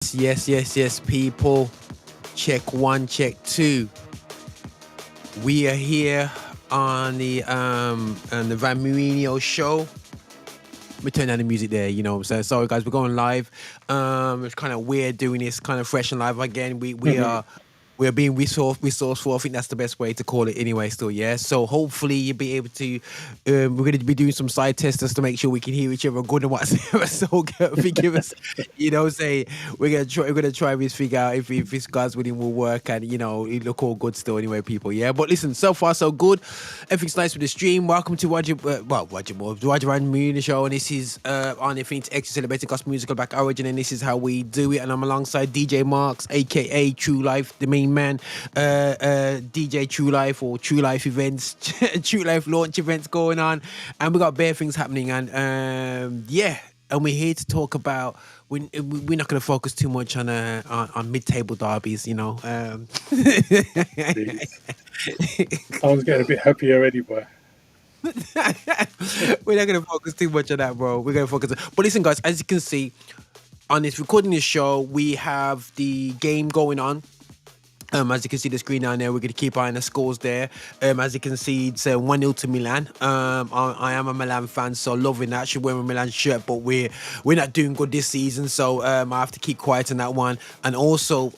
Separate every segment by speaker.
Speaker 1: Yes, people. Check one, check two. We are here on the Van Moorinho Show. We turn down the music there, you know what I'm saying? Sorry guys, we're going live. It's kind of weird doing this kind of fresh and live again. We're being resourceful. I think that's the best way to call it anyway, still, yeah. So hopefully you'll be able to we're gonna be doing some side tests just to make sure we can hear each other good and whatever. So forgive us, say we're gonna try this figure out if this God's willing will work and it look all good still anyway, people. Yeah. But listen, so far so good. Everything's nice with the stream. Welcome to Roger Van Moorinho Show, and this is on the Phoenix Extra celebrating gospel musical back origin, and this is how we do it. And I'm alongside DJ Marx, aka True Life, the main man, DJ True Life or True Life events, True Life launch events going on, and we got bare things happening, and and we're here to talk about. We're not going to focus too much on mid-table derbies,
Speaker 2: Please. I was getting a bit happy already, boy.
Speaker 1: We're not going to focus too much on that, bro. We're going to focus. But listen, guys, as you can see on this recording this show, we have the game going on. As you can see the screen down there, we're going to keep eyeing the scores there. As you can see, it's 1-0 to Milan. I am a Milan fan, so loving that. I should wear my Milan shirt, but we're not doing good this season, so I have to keep quiet on that one. And also,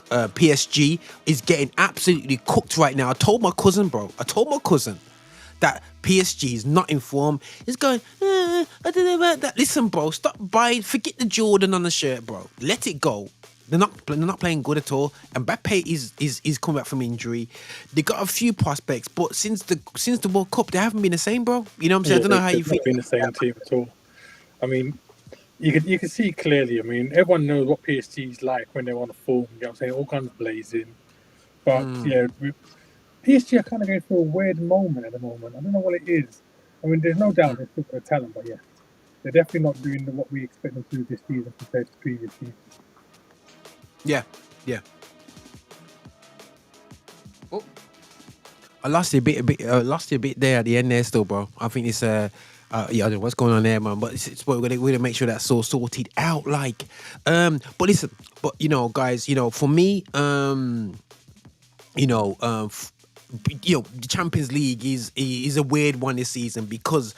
Speaker 1: PSG is getting absolutely cooked right now. I told my cousin that PSG is not in form. He's going, I don't know about that. Listen, bro, stop buying. Forget the Jordan on the shirt, bro. Let it go. They're not playing good at all. And Mbappe is coming back from injury. They got a few prospects, but since the World Cup, they haven't been the same, bro. You know what I'm saying? I don't know how you feel.
Speaker 2: They've been the same team at all. I mean, you can see clearly. I mean, everyone knows what PSG is like when they're on the form. You know what I'm saying? All guns blazing. But PSG are kind of going through a weird moment at the moment. I don't know what it is. I mean, there's no doubt they're still got talent, but they're definitely not doing what we expect them to do this season compared to previous seasons.
Speaker 1: Yeah. Oh, I lost you a bit there at the end there, still, bro. I think it's I don't know what's going on there, man. But it's we're gonna make sure that's all sorted out. Like, but listen, guys, for me, the Champions League is a weird one this season because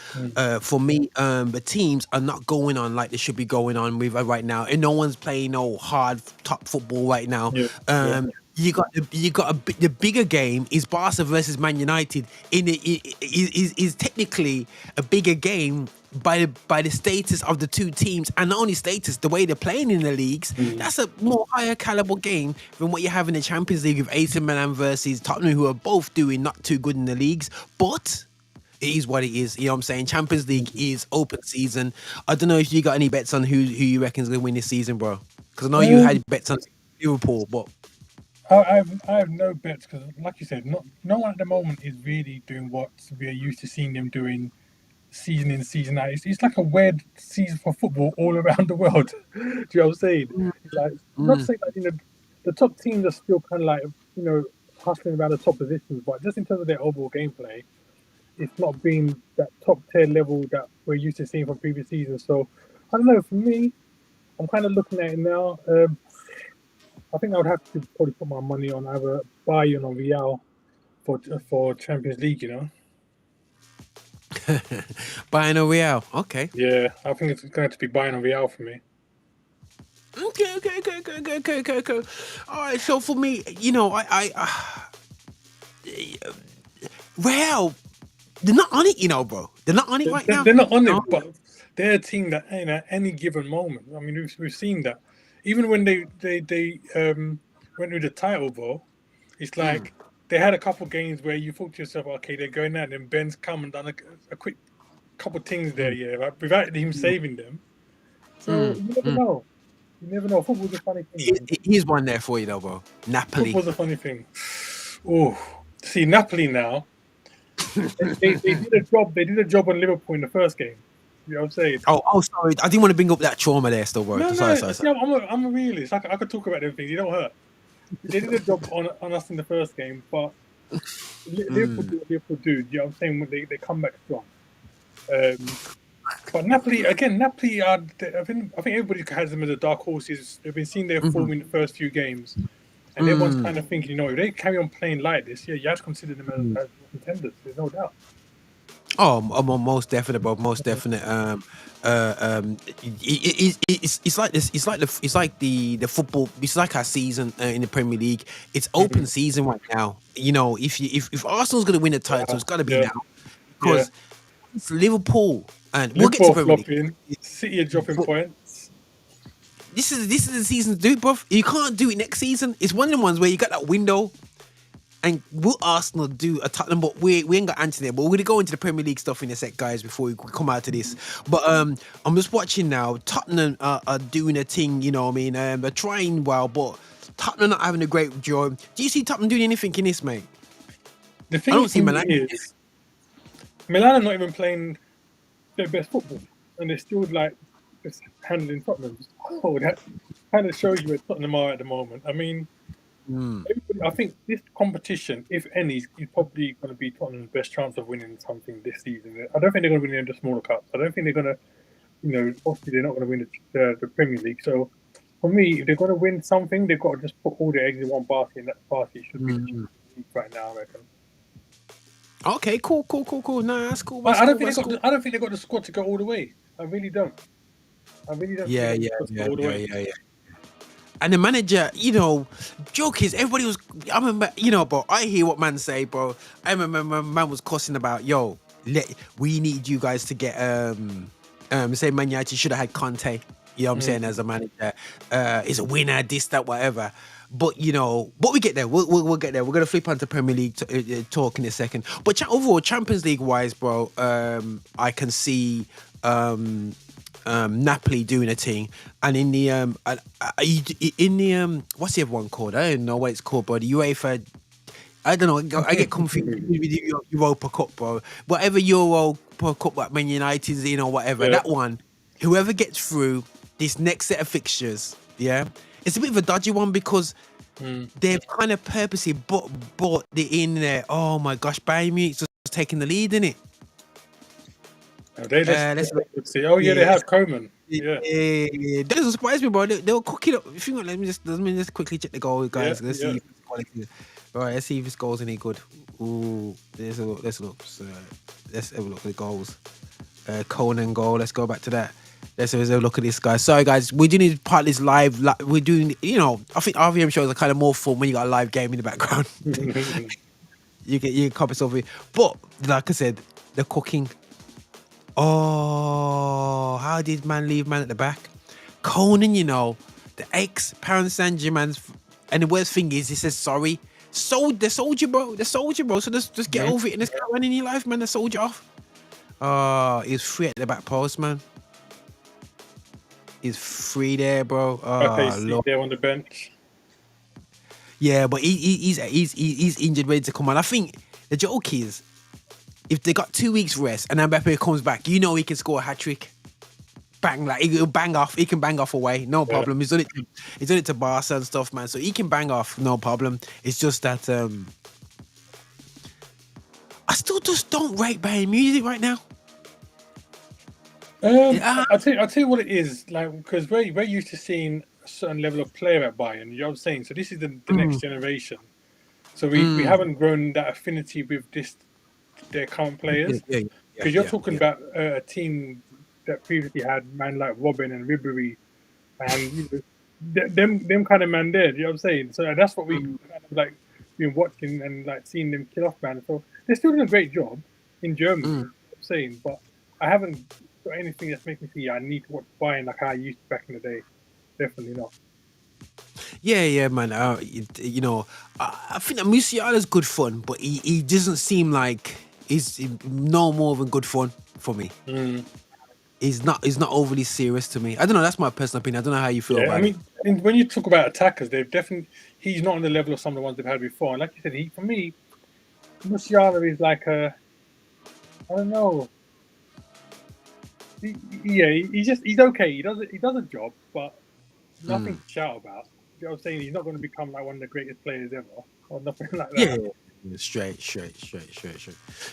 Speaker 1: for me, the teams are not going on like they should be going on with right now, and no one's playing no hard top football right now. The bigger game is Barca versus Man United. Is technically a bigger game by the status of the two teams, and not only status, the way they're playing in the leagues. That's a more higher caliber game than what you have in the Champions League with AC Milan versus Tottenham, who are both doing not too good in the leagues, but it is what it is. You know what I'm saying? Champions League is open season. I don't know if you got any bets on who you reckon is going to win this season, bro, because I know you had bets on Liverpool, but
Speaker 2: I have no bets because, like you said, no one at the moment is really doing what we are used to seeing them doing season in, season out. It's like a weird season for football all around the world. Do you know what I'm saying? Like, not to say that the top teams are still kind of like hustling around the top positions, but just in terms of their overall gameplay, it's not been that top tier level that we're used to seeing from previous seasons. So I don't know. For me, I'm kind of looking at it now. I think I would have to probably put my money on either Bayern or Real for Champions League.
Speaker 1: Bayern or Real, okay.
Speaker 2: Yeah, I think it's going to be Bayern or Real for me.
Speaker 1: Okay. All right, so for me, Real, they're not on it, bro. They're not on it right now.
Speaker 2: They're not on it, but they're a team that at any given moment. I mean, we've seen that. Even when they went with the title, bro, it's like they had a couple games where you thought to yourself, okay, they're going out, and then Ben's come and done a quick couple things there, right, without him saving them. So you never know. You never know. Football's a funny thing.
Speaker 1: Here's one there for you, though, bro. Napoli.
Speaker 2: Football's a funny thing. Oh, see, Napoli now. they did a job. They did a job on Liverpool in the first game. You know what I'm saying?
Speaker 1: Oh, sorry. I didn't want to bring up that trauma there still, bro.
Speaker 2: No,
Speaker 1: sorry.
Speaker 2: See, I'm a realist. I could talk about them things. You don't hurt. They did a job on us in the first game, but Liverpool do. You know what I'm saying? When they come back strong. But Napoli again. Napoli are. I think everybody has them as a dark horses. They've been seeing their form in the first few games, and everyone's kind of thinking, if they carry on playing like this, you have to consider them as contenders. There's no doubt.
Speaker 1: Oh, most definite, bro. Most definite. It's like this. It's like the football. It's like our season in the Premier League. It's open season right now. If Arsenal's gonna win the title, it's gotta be now because it's Liverpool, and we'll get to
Speaker 2: Liverpool
Speaker 1: Premier League.
Speaker 2: flopping, City are dropping points.
Speaker 1: This is the season to do it, bro. You can't do it next season. It's one of the ones where you got that window. And will Arsenal do a Tottenham? But we ain't got Anthony there. But we're gonna go into the Premier League stuff in a sec, guys, before we come out to this. But I'm just watching now. Tottenham are doing a thing. You know what I mean? They're trying well, but Tottenham not having a great job. Do you see Tottenham doing anything in this, mate?
Speaker 2: The thing
Speaker 1: I don't see Milan.
Speaker 2: is, Milan are not even playing their best football, and they're still like just handling Tottenham. Oh, that kind of shows you where Tottenham are at the moment. I mean. I think this competition, if any, is probably going to be Tottenham's best chance of winning something this season. I don't think they're going to win the smaller cups. I don't think they're going to, obviously they're not going to win the Premier League. So for me, if they're going to win something, they've got to just put all their eggs in one basket, and that basket should be the Champions League right now, I reckon.
Speaker 1: Okay, cool. No, that's cool.
Speaker 2: I don't think they got the squad to go all the way. I really don't.
Speaker 1: Yeah. And the manager, joke is everybody was. I remember, bro. I hear what man say, bro. I remember man was cussing about, we need you guys to get say Man United should have had Conte. You know what I'm saying, as a manager, is a winner, this, that, whatever. But but we get there. We'll get there. We're gonna flip onto Premier League talk in a second. But overall, Champions League wise, bro, I can see Napoli doing a thing, and in the what's the other one called? I don't know what it's called, bro. The UEFA. I don't know. I get confused with the Europa Cup, bro. Whatever Europa Cup, like Man United's in or whatever. That one, whoever gets through this next set of fixtures, it's a bit of a dodgy one because they've kind of purposely brought the in there. Oh my gosh, Bayern Munich's just taking the lead in it.
Speaker 2: Let's see. They have Coman. Yeah.
Speaker 1: It doesn't surprise me, bro. They were cooking up. If you want, let me just quickly check the goal, guys. Let's see if it's quality. All right, let's see if this goal's any good. Ooh, let's look. So, let's have a look at the goals. Conan goal. Let's go back to that. Let's have a look at this, guys. Sorry, guys. We're doing part of this live. We're doing, I think RVM shows are kind of more fun when you got a live game in the background. you can copy something. But like I said, the cooking. Oh, how did man leave man at the back? Conan, the ex-Paris Saint-Germain's, and the worst thing is he says sorry. The soldier, bro. So just get over it and just go on in your life, man. The soldier off. Oh, he's free at the back post, man. He's free there, bro.
Speaker 2: Okay, there on the bench.
Speaker 1: Yeah, but he's injured, ready to come on. I think the joke is, if they got 2 weeks rest and Mbappe comes back, he can score a hat trick. Bang, like he'll bang off. He can bang off away, no problem. He's done it to Barca and stuff, man. So he can bang off, no problem. It's just that I still just don't rate Bayern Music right now.
Speaker 2: I'll tell you what it is, like, because we're used to seeing a certain level of player at Bayern. You know what I'm saying? So this is the next generation. So we haven't grown that affinity with their current players. Because you're talking about a team that previously had man like Robin and Ribéry, and them kind of man there. You know what I'm saying? So that's what we kind of like been watching and like seeing them kill off, man. So they're still doing a great job in Germany. You know what I'm saying, but I haven't got anything that's making me think I need to watch Bayern like I used to back in the day. Definitely not.
Speaker 1: Yeah, man. I think that Musiala's good fun, but he doesn't seem like he's no more than good fun for me. He's not overly serious to me. I don't know. That's my personal opinion. I don't know how you feel about it.
Speaker 2: I mean, when you talk about attackers, he's not on the level of some of the ones they've had before. And like you said, for me, Musiala is like I don't know. He's okay. He does a job, but nothing to shout about. You know what I'm saying? He's not going to become like one of the greatest players ever, or nothing like that.
Speaker 1: Straight.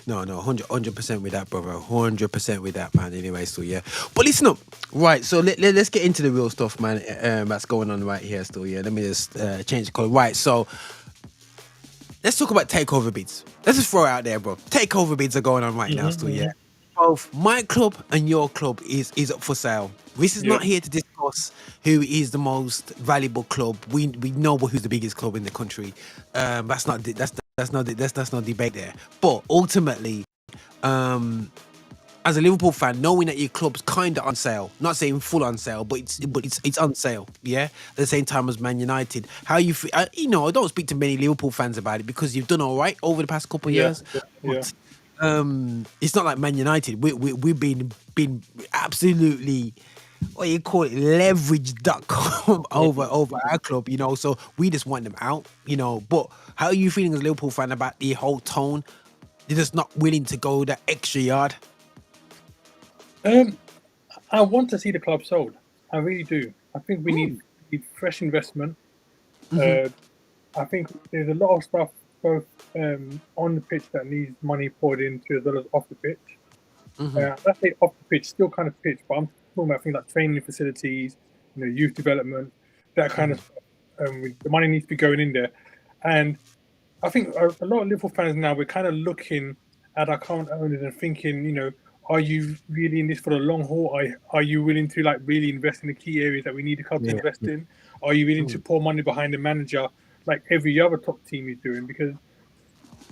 Speaker 1: No, 100% with that, brother. 100% with that, man. Anyway, so yeah. But listen up. Right, so let's get into the real stuff, man. That's going on right here still, yeah. Let me just change the color. Right, so let's talk about takeover bids. Let's just throw it out there, bro. Takeover bids are going on right now still, yeah. Both my club and your club is up for sale. This is not here to discuss who is the most valuable club. We know who's the biggest club in the country. That's not debate there. But ultimately, as a Liverpool fan, knowing that your club's kind of on sale, not saying full on sale, but it's on sale, yeah. At the same time as Man United, how you feel? I don't speak to many Liverpool fans about it because you've done all right over the past couple of years. But, it's not like Man United. We've been absolutely, what do you call it, leveraged.com over our club, so we just want them out, but how are you feeling as a Liverpool fan about the whole tone? They're just not willing to go that extra yard.
Speaker 2: I want to see the club sold. I really do. I think we need fresh investment. I think there's a lot of stuff both on the pitch that needs money poured into as well as off the pitch. I say off the pitch, still kind of pitch, but I'm talking about things like training facilities, youth development, that kind of stuff. The money needs to be going in there. And I think a lot of Liverpool fans now, we're kind of looking at our current owners and thinking, are you really in this for the long haul? Are you willing to really invest in the key areas that we need the club to invest in? Are you willing to pour money behind the manager like every other top team is doing? Because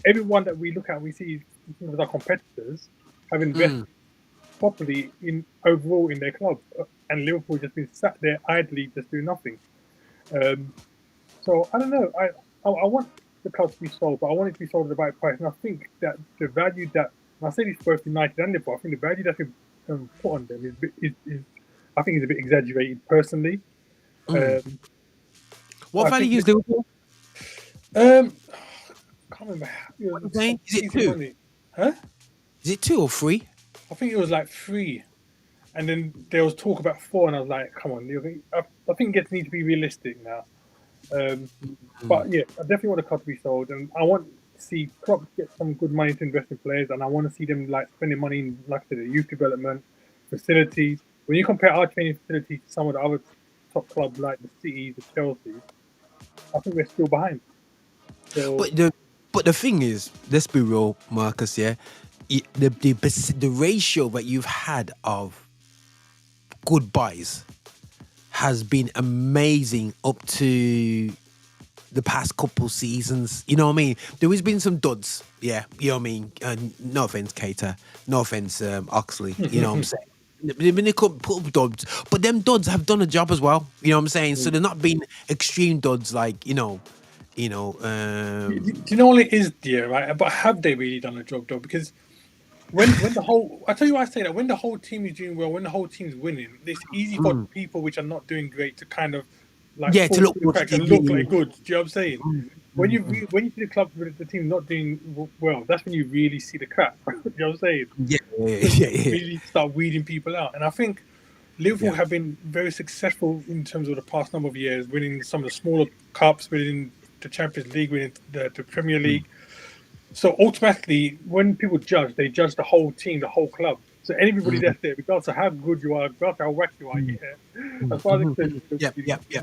Speaker 2: everyone that we look at, we see as our competitors have invested properly overall in their club, and Liverpool just been sat there idly just doing nothing. So I don't know. I want the club to be sold, but I want it to be sold at the right price. And I think that the value that, and I say this both United and Liverpool, I think the value that's been put on them is I think is a bit exaggerated personally.
Speaker 1: What value is Liverpool?
Speaker 2: I can't remember.
Speaker 1: Is it 2?
Speaker 2: Money. Huh?
Speaker 1: Is it 2 or 3?
Speaker 2: I think it was like 3. And then there was talk about 4, and I was like, come on. I think it needs to be realistic now. But yeah, I definitely want the club to be sold, and I want to see Klopp get some good money to invest in players, and I want to see them spending money in, like I said, the youth development facilities. When you compare our training facilities to some of the other top clubs like the City, the Chelsea, I think we're still behind. So,
Speaker 1: but the thing is, let's be real, Marcus. Yeah, the ratio that you've had of good buys has been amazing up to the past couple seasons. You know what I mean? There has been some duds. Yeah, you know what I mean? No offense, Cater. No offense, Oxley. You know what I'm saying? They've been a couple of duds, but them duds have done a job as well. You know what I'm saying? So they're not being extreme duds like,
Speaker 2: do you know what it is, dear, right? But have they really done a job, though? Because when the whole, I tell you why I say that, when the whole team is doing well, when the whole team's winning, it's easy for people which are not doing great to kind of
Speaker 1: to look good,
Speaker 2: and look like good. Do you know what I'm saying? When you see the club, the team not doing well, that's when you really see the crap. You know what I'm saying?
Speaker 1: Yeah.
Speaker 2: Really start weeding people out. And I think Liverpool have been very successful in terms of the past number of years, winning some of the smaller cups, winning the Champions League, winning the Premier League. So automatically, when people judge, they judge the whole team, the whole club. So anybody that's there, regardless of how good you are, regardless of how whack you are, as far as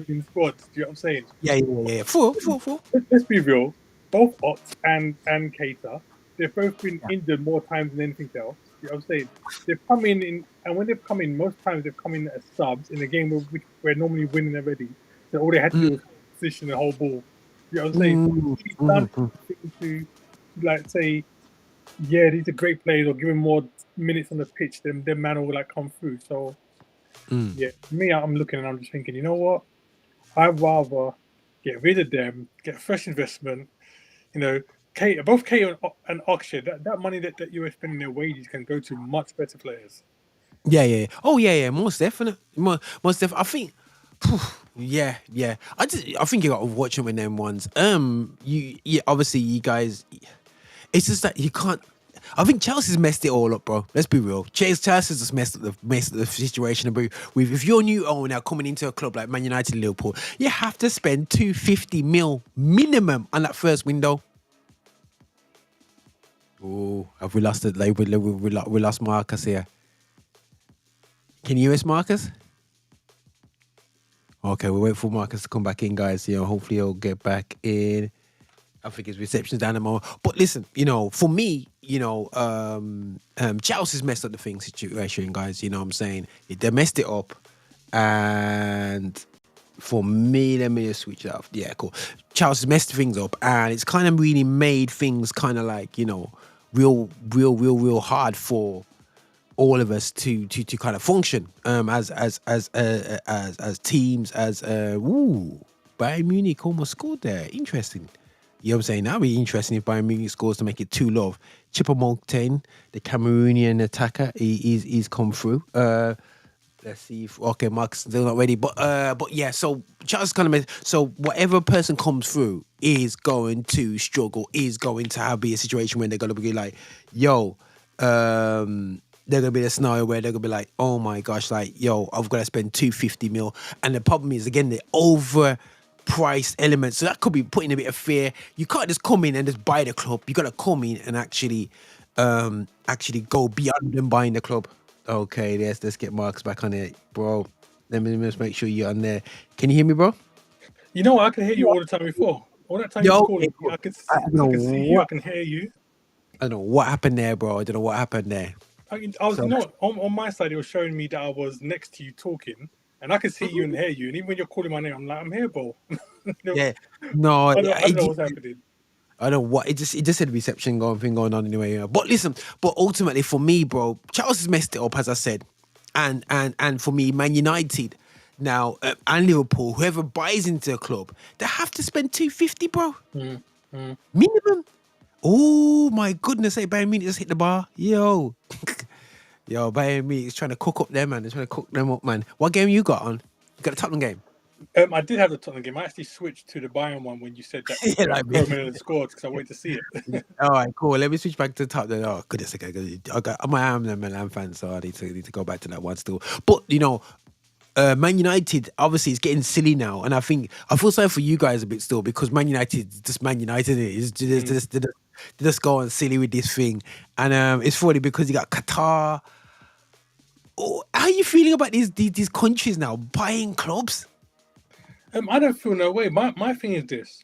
Speaker 2: in squads, do you know what I'm saying?
Speaker 1: Yeah. Full.
Speaker 2: Let's be real. Both Ox and Keita, they've both been injured more times than anything else. You know what I'm saying? They've come in, and when they've come in, most times they've come in as subs in a game which we're normally winning already. So all they had to do was position the whole ball. You know what I'm saying? He's done to say, yeah, these are great players, or give him more minutes on the pitch, then their man will come through. So yeah, me, I'm looking and I'm just thinking, you know what? I'd rather get rid of them, get fresh investment. Both Kate and Akshay, that money that you are spending their wages can go to much better players.
Speaker 1: Yeah. Oh yeah. Most definitely. Most definitely. I think. Yeah. I think you got to watch them in them ones. Obviously you guys. It's just that you can't. I think Chelsea's messed it all up, bro. Let's be real. Chelsea's just messed up the situation. If you're a new owner coming into a club like Man United, Liverpool, you have to spend 250 mil minimum on that first window. Oh, have we lost it? Like we lost Marcus here. Can you hear us, Marcus? Okay, we'll wait for Marcus to come back in, guys. Hopefully he'll get back in. I think his reception's down at the moment. But listen, for me, Chelsea's messed up the situation, guys. You know what I'm saying? They messed it up. And for me, let me just switch it off. Yeah, cool. Chelsea's messed things up. And it's kind of really made things kind of like, real hard for all of us to kind of function as teams, Bayern Munich almost scored there. Interesting. You know what I'm saying? That'd be interesting if Bayern Munich scores to make it 2-0. Choupo-Moting, the Cameroonian attacker, he's come through. Let's see if Mark's still not ready, but yeah. So Charles kind of so whatever person comes through is going to struggle, is going to be a situation where they're gonna be like, yo, they're gonna be in a scenario where they're gonna be like, oh my gosh, like, yo, I've got to spend 250 mil, and the problem is again the overpriced element. So that could be putting a bit of fear. You can't just come in and just buy the club. You got to come in and actually go beyond them buying the club. Okay, let's get Marks back on it, bro. Let me just make sure you're on there. Can you hear me, bro?
Speaker 2: You know what? I can hear you all the time before. All that time you're calling, I can see you. I can hear you.
Speaker 1: I don't know what happened there, bro. I don't know what happened there.
Speaker 2: On my side, it was showing me that I was next to you talking, and I can see you and hear you. And even when you're calling my name, I'm like, I'm here, bro.
Speaker 1: Yeah, no,
Speaker 2: I don't know what's happening.
Speaker 1: I don't know what it just said reception thing going on anyway. Yeah. But listen, ultimately for me, bro, Charles has messed it up, as I said, and for me, Man United now and Liverpool, whoever buys into a club, they have to spend 250, bro, minimum. Oh my goodness, hey, Bayern Munich just hit the bar, yo, Bayern Munich is trying to cook up them, man. They're trying to cook them up, man. What game you got on? You got a Tottenham game?
Speaker 2: I did have the Tottenham game. I actually switched to the Bayern one when you said that Roman had scored because I wanted to see it.
Speaker 1: All right, cool. Let me switch back to Tottenham. Oh goodness, okay. I'm a Milan fan, so I need to go back to that one still. But Man United obviously is getting silly now, and I feel sorry for you guys a bit still because Man United is just Man United. Is just going silly with this thing, and it's funny because you got Qatar. Oh, how are you feeling about these countries now buying clubs?
Speaker 2: I don't feel no way. My thing is this: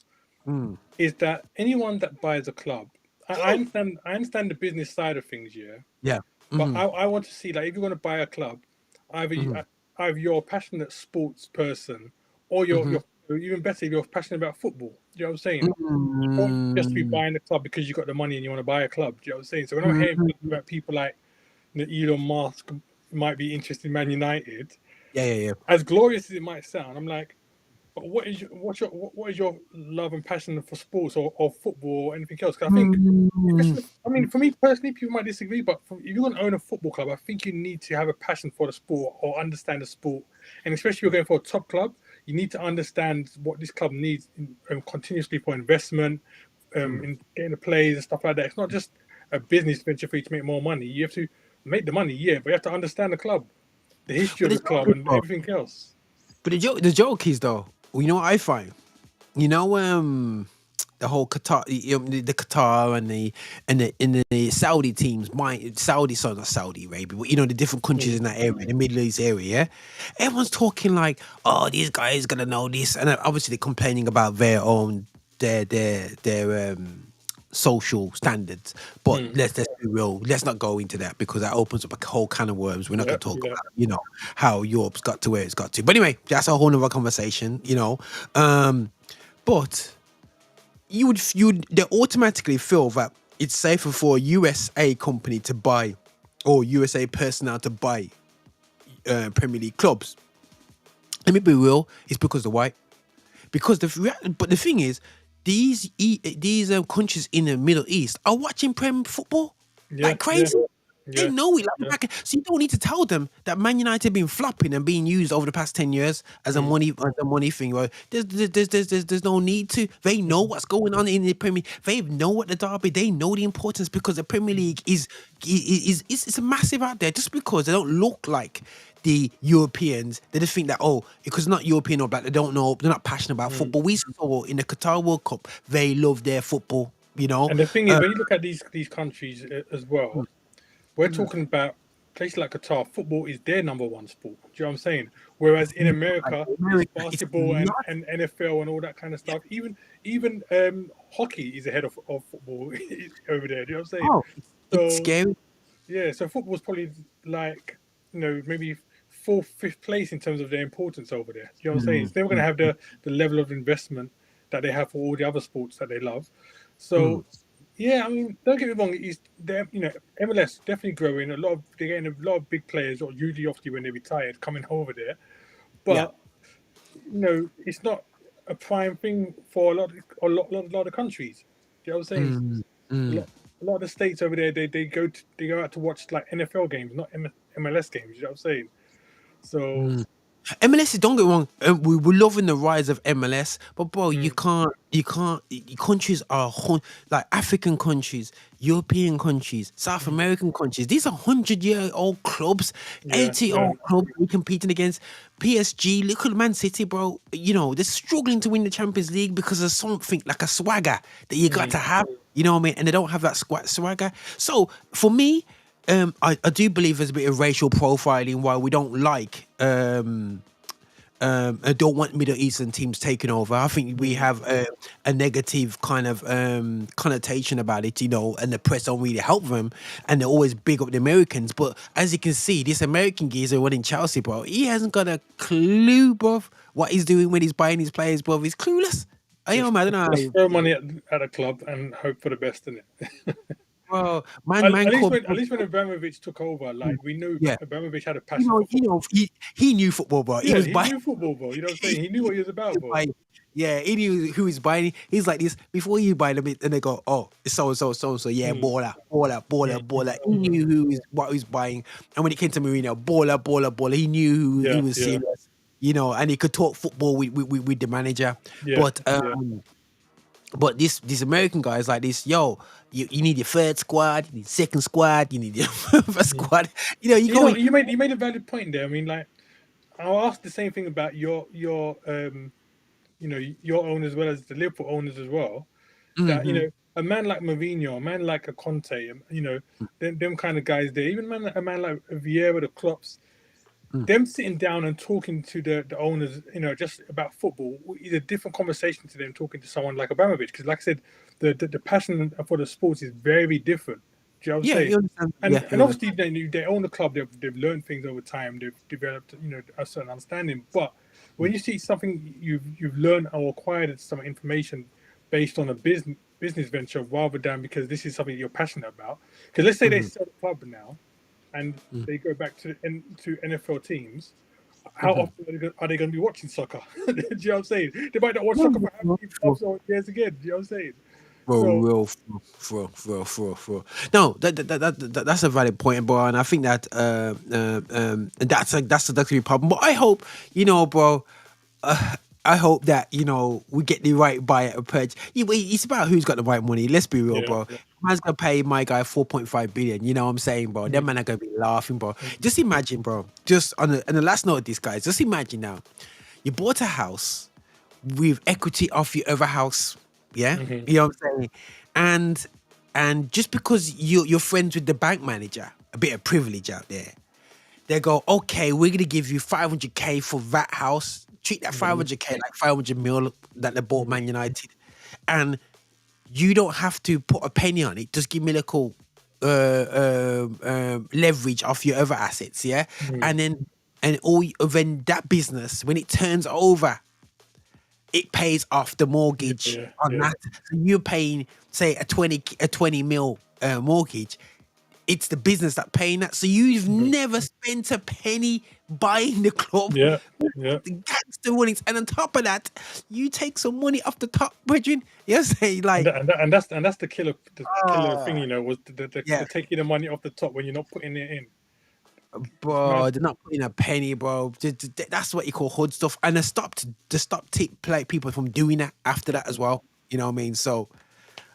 Speaker 2: is that anyone that buys a club, I understand the business side of things,
Speaker 1: yeah.
Speaker 2: But I want to see, like, if you're going to buy a club, either you're a passionate sports person, or you're even better if you're passionate about football. Do you know what I'm saying? You don't just be buying the club because you got the money and you want to buy a club. Do you know what I'm saying? So when I'm hearing about people like Elon Musk might be interested in Man United,
Speaker 1: yeah.
Speaker 2: As glorious as it might sound, I'm like, but what is your love and passion for sports or football or anything else? Because I think, for me personally, people might disagree, but if you're going to own a football club, I think you need to have a passion for the sport or understand the sport. And especially if you're going for a top club, you need to understand what this club needs continuously for investment, in getting the players and stuff like that. It's not just a business venture for you to make more money. You have to make the money, but you have to understand the club, the history of the club, and everything else.
Speaker 1: But the joke is though, you know what I find? The whole Qatar, the Qatar and the Saudi teams, not Saudi Arabia, but the different countries in that area, the Middle East area, yeah? Everyone's talking like, oh, these guys gonna know this, and obviously they're complaining about their social standards, but let's be real. Let's not go into that because that opens up a whole can of worms. We're not going to talk about, how Europe's got to where it's got to. But anyway, that's a whole nother conversation, But they automatically feel that it's safer for a USA company to buy, or USA personnel to buy Premier League clubs. Let me be real. It's because they're white. But the thing is, these countries in the Middle East are watching Prem football like crazy. They know it. So you don't need to tell them that Man United have been flopping and being used over the past 10 years as a money thing. Right? There's no need to. They know what's going on in the Premier League. They know what the derby. They know the importance because the Premier League is a massive out there. Just because they don't look like the Europeans, they just think that, because it's not European or black, they don't know, they're not passionate about football. We saw in the Qatar World Cup, they love their football. You know,
Speaker 2: And the thing is, when you look at these countries as well, we're
Speaker 1: mm,
Speaker 2: talking about places like Qatar. Football is their number one sport. Do you know what I'm saying? Whereas in America, it's
Speaker 1: America, it's
Speaker 2: basketball and,
Speaker 1: not.
Speaker 2: and NFL and all that kind of stuff. Even hockey is ahead of football over there. Do you know what I'm saying?
Speaker 1: Oh, it's
Speaker 2: So
Speaker 1: scary.
Speaker 2: yeah, so football's probably like maybe fourth, fifth place in terms of their importance over there. Do you know what I'm saying?
Speaker 1: Mm,
Speaker 2: It's never going to
Speaker 1: mm,
Speaker 2: have the level of investment that they have for all the other sports that they love.
Speaker 1: mm,
Speaker 2: So yeah, I mean, don't get me wrong. It's MLS definitely growing. They're getting a lot of big players, or usually obviously when they retired, coming over there.
Speaker 1: yeah.
Speaker 2: But it's not a prime thing for a lot of countries. Do you know what I'm saying?
Speaker 1: Mm,
Speaker 2: A
Speaker 1: mm.
Speaker 2: lot, a lot of the states over there, they go out to watch like NFL games, not MLS games. You know what I'm saying? So
Speaker 1: MLS, don't get me wrong. We're loving the rise of MLS, but bro,
Speaker 2: mm,
Speaker 1: you can't. Countries are like African countries, European countries, South
Speaker 2: mm,
Speaker 1: American countries. These are 100-year-old clubs,
Speaker 2: yeah, yeah,
Speaker 1: 80-year-old clubs we're competing against. PSG, look at Man City, bro. You know they're struggling to win the Champions League because of something like a swagger that you got
Speaker 2: mm,
Speaker 1: to have. You know what I mean? And they don't have that swagger. So for me, I do believe there's a bit of racial profiling why we don't like I don't want Middle Eastern teams taking over. I think we
Speaker 2: mm,
Speaker 1: have a negative kind of connotation about it, you know, and the press don't really help them, and they're always big up the Americans. But as you can see, this American geezer running Chelsea, bro, he hasn't got a clue, bro, what he's doing when he's buying his players, bro. He's clueless. I
Speaker 2: just
Speaker 1: am, I don't know,
Speaker 2: just throw money at a club and hope for the best in it.
Speaker 1: bro.
Speaker 2: At,
Speaker 1: Man
Speaker 2: at least
Speaker 1: called,
Speaker 2: when Abramovich took over, like we knew
Speaker 1: yeah.
Speaker 2: Abramovich had a passion for
Speaker 1: You
Speaker 2: football.
Speaker 1: know, he knew football, bro. He
Speaker 2: Yeah,
Speaker 1: was
Speaker 2: he
Speaker 1: buying.
Speaker 2: knew football, bro. You know what I'm saying? He knew what he was about, bro.
Speaker 1: Buying. Yeah, he knew who he's buying. He's like this before you buy them, and they go, "Oh, it's so and so, so and so." Yeah,
Speaker 2: Mm,
Speaker 1: baller, baller, baller,
Speaker 2: mm,
Speaker 1: baller. He knew what he was buying, and when it came to Mourinho, baller, baller, baller. He knew who
Speaker 2: yeah,
Speaker 1: was
Speaker 2: yeah,
Speaker 1: serious, you know, and he could talk football with the manager.
Speaker 2: yeah,
Speaker 1: But
Speaker 2: yeah.
Speaker 1: these American guys like this, yo, you need your third squad, you need second squad, you need your first
Speaker 2: Mm.
Speaker 1: squad. You know, you go in.
Speaker 2: You made a valid point there. I mean, like I'll ask the same thing about your own as well as the Liverpool owners as well. That
Speaker 1: Mm-hmm,
Speaker 2: a man like Mourinho, a man like a Conte, them kind of guys there. Even a man like Vieira, the Klopps, them sitting down and talking to the owners, just about football is a different conversation to them talking to someone like Abramovich. Because, like I said, the passion for the sports is very different. Do you know what I'm
Speaker 1: yeah,
Speaker 2: saying?
Speaker 1: you understand.
Speaker 2: And
Speaker 1: Yeah,
Speaker 2: and obviously they own the club. They've learned things over time. They've developed a certain understanding. But when you see something you've learned or acquired some information based on a business venture rather than because this is something you're passionate about. Because let's say they
Speaker 1: mm-hmm,
Speaker 2: sell the club now and
Speaker 1: mm-hmm,
Speaker 2: they go back to NFL teams, how
Speaker 1: mm-hmm.
Speaker 2: often are they going to be watching soccer? Do you know what I'm saying? They might not watch soccer for how many months or years again. Do you know what I'm saying?
Speaker 1: For
Speaker 2: So,
Speaker 1: real, for real, for real. No, that's a valid point, bro, and I think that that's a big problem. But I hope, bro. I hope that we get the right buyer approach. It's about who's got the right money. Let's be real,
Speaker 2: yeah,
Speaker 1: bro.
Speaker 2: yeah.
Speaker 1: Man's gonna pay my guy 4.5 billion. You know what I'm saying, bro? Them
Speaker 2: Mm,
Speaker 1: man are gonna be laughing, bro.
Speaker 2: mm,
Speaker 1: Just imagine, bro. Just on the last note of this, guys. Just imagine now, you bought a house with equity of your other house. Yeah,
Speaker 2: mhm.
Speaker 1: you know what I'm saying, and just because you're friends with the bank manager, a bit of privilege out there. They go, okay, we're gonna give you 500k for that house. Treat that
Speaker 2: Mhm,
Speaker 1: 500k like 500 mil that they bought
Speaker 2: mhm,
Speaker 1: Man United, and you don't have to put a penny on it. Just give me a little leverage off your other assets, yeah,
Speaker 2: mhm.
Speaker 1: and then that business when it turns over, it pays off the
Speaker 2: Yeah,
Speaker 1: mortgage
Speaker 2: yeah,
Speaker 1: on
Speaker 2: yeah.
Speaker 1: that. So you're paying, say, a 20 mil mortgage. It's the business that paying that. So you've
Speaker 2: Mhm.
Speaker 1: never spent a penny buying the club.
Speaker 2: Yeah, yeah.
Speaker 1: The gangster winnings, and on top of that, you take some money off the top, brethren. Yes, say
Speaker 2: And
Speaker 1: like,
Speaker 2: that, and, that, and that's and that's the killer thing,
Speaker 1: ah,
Speaker 2: was the
Speaker 1: yeah,
Speaker 2: taking the money off the top when you're not putting it in. It's mad.
Speaker 1: bro. They're not putting a penny, bro. That's what you call hood stuff, and they stopped play people from doing that after that as well. You know what I mean? So,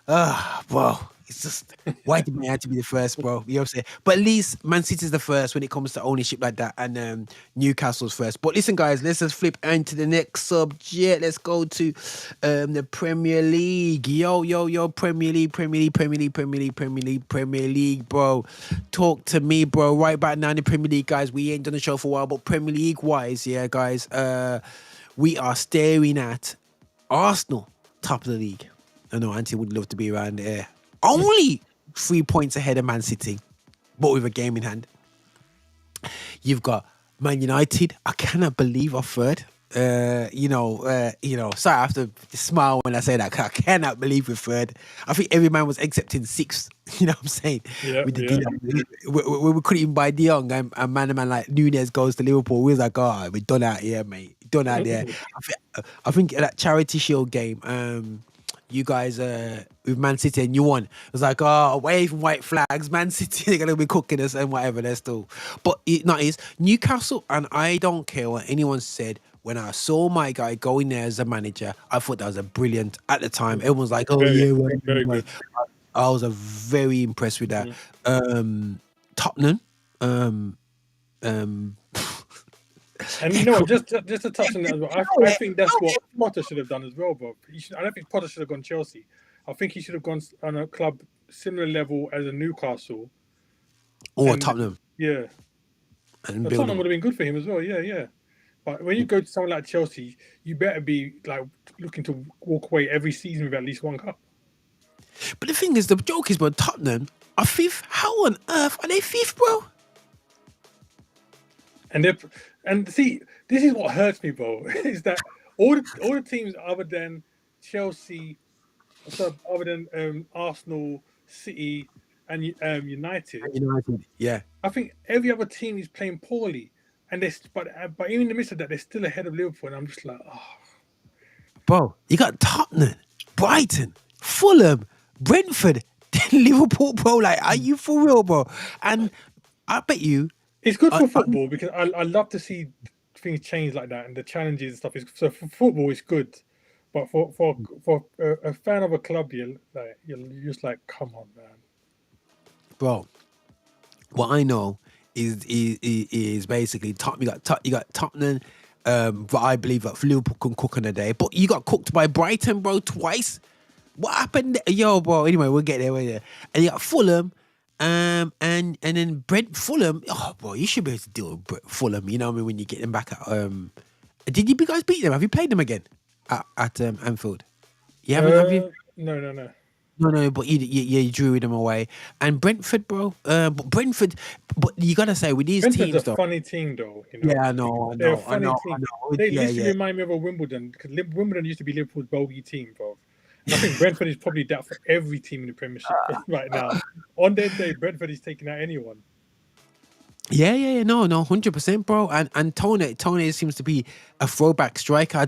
Speaker 1: bro. It's just why did Man United be the first, bro? You know what I'm saying? But at least Man City's the first when it comes to ownership like that, and Newcastle's first. But listen, guys, let's just flip into the next subject. Let's go to the Premier League. Yo, Premier League, Premier League, bro. Talk to me, bro. Right back now in the Premier League, guys. We ain't done the show for a while, but Premier League wise, yeah, guys, we are staring at Arsenal top of the league. I know Auntie would love to be around there. Only 3 points ahead of Man City, but with a game in hand. You've got Man United. I cannot believe are third. Sorry, I have to smile when I say that. I cannot believe we're third. I think every man was accepting sixth. You know what I'm saying?
Speaker 2: Yeah,
Speaker 1: With the
Speaker 2: yeah.
Speaker 1: we couldn't even buy De Jong, and man like Nunez goes to Liverpool. We was like, oh, we're done out here, mate. Done out there. I think at that Charity Shield game, you guys with Man City and you won. It was like, oh, away from white flags, Man City, they're gonna be cooking us and whatever. They're still, but it's Newcastle, and I don't care what anyone said. When I saw my guy go in there as a manager, I thought that was a brilliant at the time. Everyone's like, oh
Speaker 2: Very,
Speaker 1: yeah,
Speaker 2: very good.
Speaker 1: I was very impressed with that. Tottenham,
Speaker 2: And you know what? Just to touch on that as well. I think that's what Potter should have done as well, bro. I don't think Potter should have gone Chelsea. I think he should have gone on a club similar level as a Newcastle
Speaker 1: or Tottenham.
Speaker 2: Yeah,
Speaker 1: and
Speaker 2: Tottenham would have been good for him as well. Yeah. But when you go to someone like Chelsea, you better be like looking to walk away every season with at least one cup.
Speaker 1: But the thing is, the joke is, bro, Tottenham are fifth. How on earth are they fifth, bro?
Speaker 2: And see, this is what hurts me, bro. Is that all the teams other than Chelsea, other than Arsenal, City, and United.
Speaker 1: Yeah.
Speaker 2: I think every other team is playing poorly, and but even in the midst of that, they're still ahead of Liverpool, and I'm just like, oh.
Speaker 1: Bro, you got Tottenham, Brighton, Fulham, Brentford, Liverpool, bro. Like, are you for real, bro? And I bet you
Speaker 2: it's good for football because I love to see things change like that and the challenges and stuff. So for football, it's good, but for a fan of a club, you're just like, come on, man.
Speaker 1: Bro, what I know is basically you got Tottenham, but I believe that Liverpool can cook on a day. But you got cooked by Brighton, bro, twice. What happened? Yo, bro. Anyway, we'll get there. And you got Fulham, and then Fulham. Oh, bro, you should be able to deal with Fulham. You know what I mean? When you get them back at did you guys beat them? Have you played them again at Anfield? You haven't, have you?
Speaker 2: No.
Speaker 1: No, but you drew them away. And Brentford, bro. But you gotta say with these
Speaker 2: Brentford's
Speaker 1: teams,
Speaker 2: a funny team, though. You know?
Speaker 1: Yeah, I know.
Speaker 2: They're a funny team. They
Speaker 1: Yeah.
Speaker 2: remind me of a Wimbledon because Wimbledon used to be Liverpool's bogey team, bro. And I think Brentford is probably that for every team in the Premiership right now. On their day, Brentford is taking out anyone.
Speaker 1: Yeah, no, 100%, bro. And Tony seems to be a throwback striker. I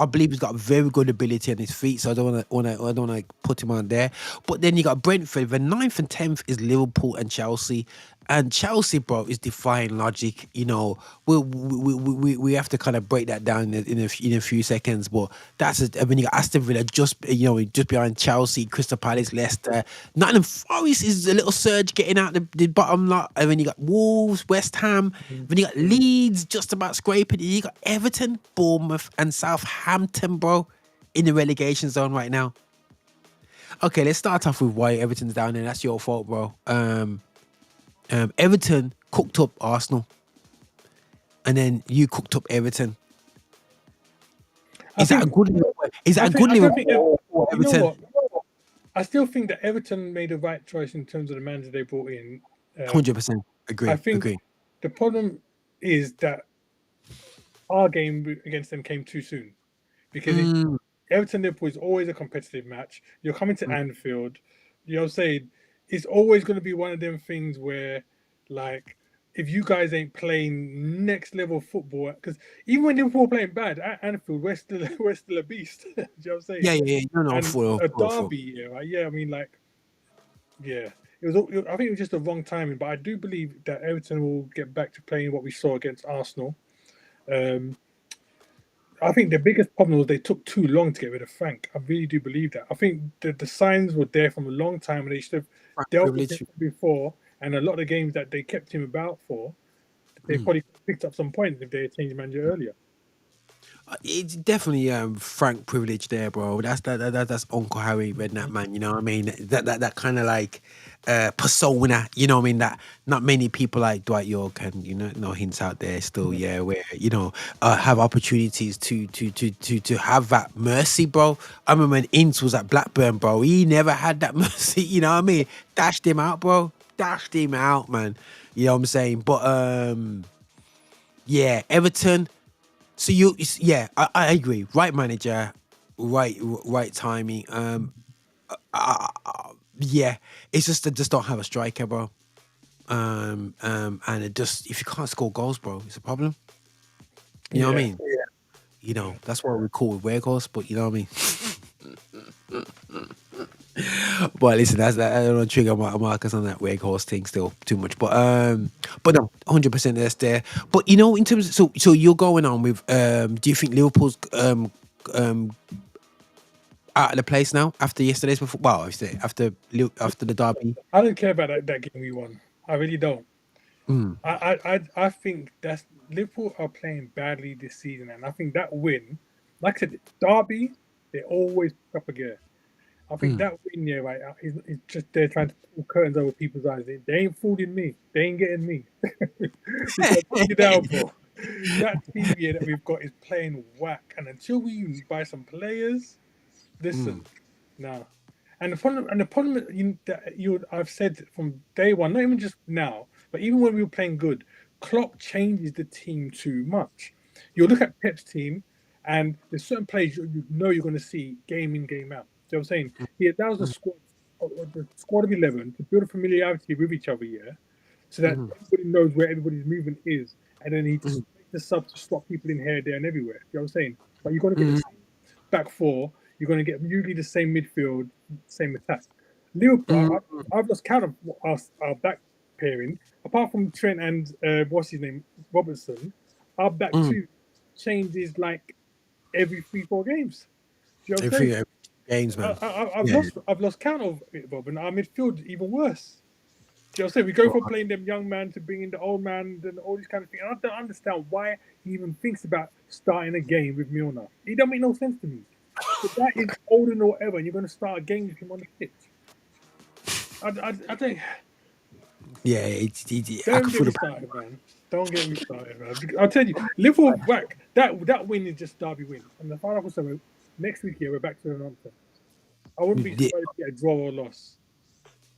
Speaker 1: believe he's got very good ability on his feet, so I don't want to put him on there. But then you got Brentford. The 9th and 10th is Liverpool and Chelsea. And Chelsea, bro, is defying logic. You know, we have to kind of break that down in a few seconds. But when you got Aston Villa just behind Chelsea, Crystal Palace, Leicester, Nottingham Forest is a little surge getting out the bottom lot. And then you got Wolves, West Ham. Then you got Leeds just about scraping. You got Everton, Bournemouth, and Southampton, bro, in the relegation zone right now. Okay, let's start off with why Everton's down there. That's your fault, bro. Everton cooked up Arsenal, and then you cooked up Everton. Is that a good Everton?
Speaker 2: You know what? I still think that Everton made the right choice in terms of the manager they brought in.
Speaker 1: 100% agree.
Speaker 2: I think the problem is that our game against them came too soon because Everton Liverpool is always a competitive match. You're coming to Anfield. You know what I'm saying? It's always going to be one of them things where, like, if you guys ain't playing next level football, because even when Liverpool are playing bad at Anfield, we're still a beast. Do you know what I'm saying?
Speaker 1: Yeah. No,
Speaker 2: a derby, right? Yeah, I mean, like, yeah. I think it was just the wrong timing, but I do believe that Everton will get back to playing what we saw against Arsenal. I think the biggest problem was they took too long to get rid of Frank. I really do believe that. I think the signs were there from a long time, and they should have
Speaker 1: Frank
Speaker 2: dealt with him
Speaker 1: privilege.
Speaker 2: before. And a lot of the games that they kept him about for, they
Speaker 1: Mm.
Speaker 2: probably picked up some points if they had changed manager earlier.
Speaker 1: It's definitely Frank privilege there, bro. That's Uncle Harry Redknapp, man. You know what I mean? That kind of like persona. You know what I mean? That not many people like Dwight York and no hints out there still. Yeah, where have opportunities to have that mercy, bro. I remember when Ince was at Blackburn, bro. He never had that mercy. You know what I mean? Dashed him out, bro. Dashed him out, man. You know what I'm saying? But yeah, Everton. So I agree. Right manager, right timing. Yeah, it's just they just don't have a striker, bro. And it just if you can't score goals, bro, it's a problem. You know what I
Speaker 2: Yeah,
Speaker 1: mean? That's what we call Weghorst, but you know what I mean. But listen, I don't want to trigger Marcus on that Weghorst thing still too much. But no, 100% that's there. But in terms of so you're going on with do you think Liverpool's um out of the place now after yesterday's before? Well, after the derby.
Speaker 2: I don't care about that game we won. I really don't.
Speaker 1: Mm,
Speaker 2: I think that's Liverpool are playing badly this season, and I think that win, like I said, Derby, they always pick up a gear. I think
Speaker 1: mm.
Speaker 2: that win, yeah, right, is just they're trying to pull curtains over people's eyes. They ain't fooling me. They ain't getting me. Because you down, bro. That team here that we've got is playing whack, and until we buy some players, listen, no. And the problem I've said from day one, not even just now, but even when we were playing good, Klopp changes the team too much. You look at Pep's team, and there's certain players you know you're going to see game in, game out. You know what I'm saying? Yeah, that was the squad of 11 to build a familiarity with each other, yeah, so that everybody knows where everybody's movement is, and then he just makes the subs to slot people in here, there, and everywhere. You know what I'm saying? But you're going to get the same back four. You're going to get usually the same midfield, same attack. Liverpool, I've lost count of our back pairing. Apart from Trent and what's his name, Robertson, our back two changes like every 3-4 games. Do you know what I'm saying?
Speaker 1: Every games, man.
Speaker 2: I've lost count of it, Bob, and our midfield even worse. Do you know what I'm saying? We go from playing them young man to bringing the old man and all these kind of things. And I don't understand why he even thinks about starting a game with Milner. It don't make no sense to me. If that is older than whatever, and you're going to start a game with him on the pitch. I think.
Speaker 1: Yeah, I
Speaker 2: Don't
Speaker 1: can
Speaker 2: get
Speaker 1: feel
Speaker 2: me
Speaker 1: the.
Speaker 2: started, man. Don't get me started, man. I'll tell you, Liverpool back. That win is just Derby win. And the final also next week here we're back to the nonsense. I wouldn't be surprised if we get a draw or loss.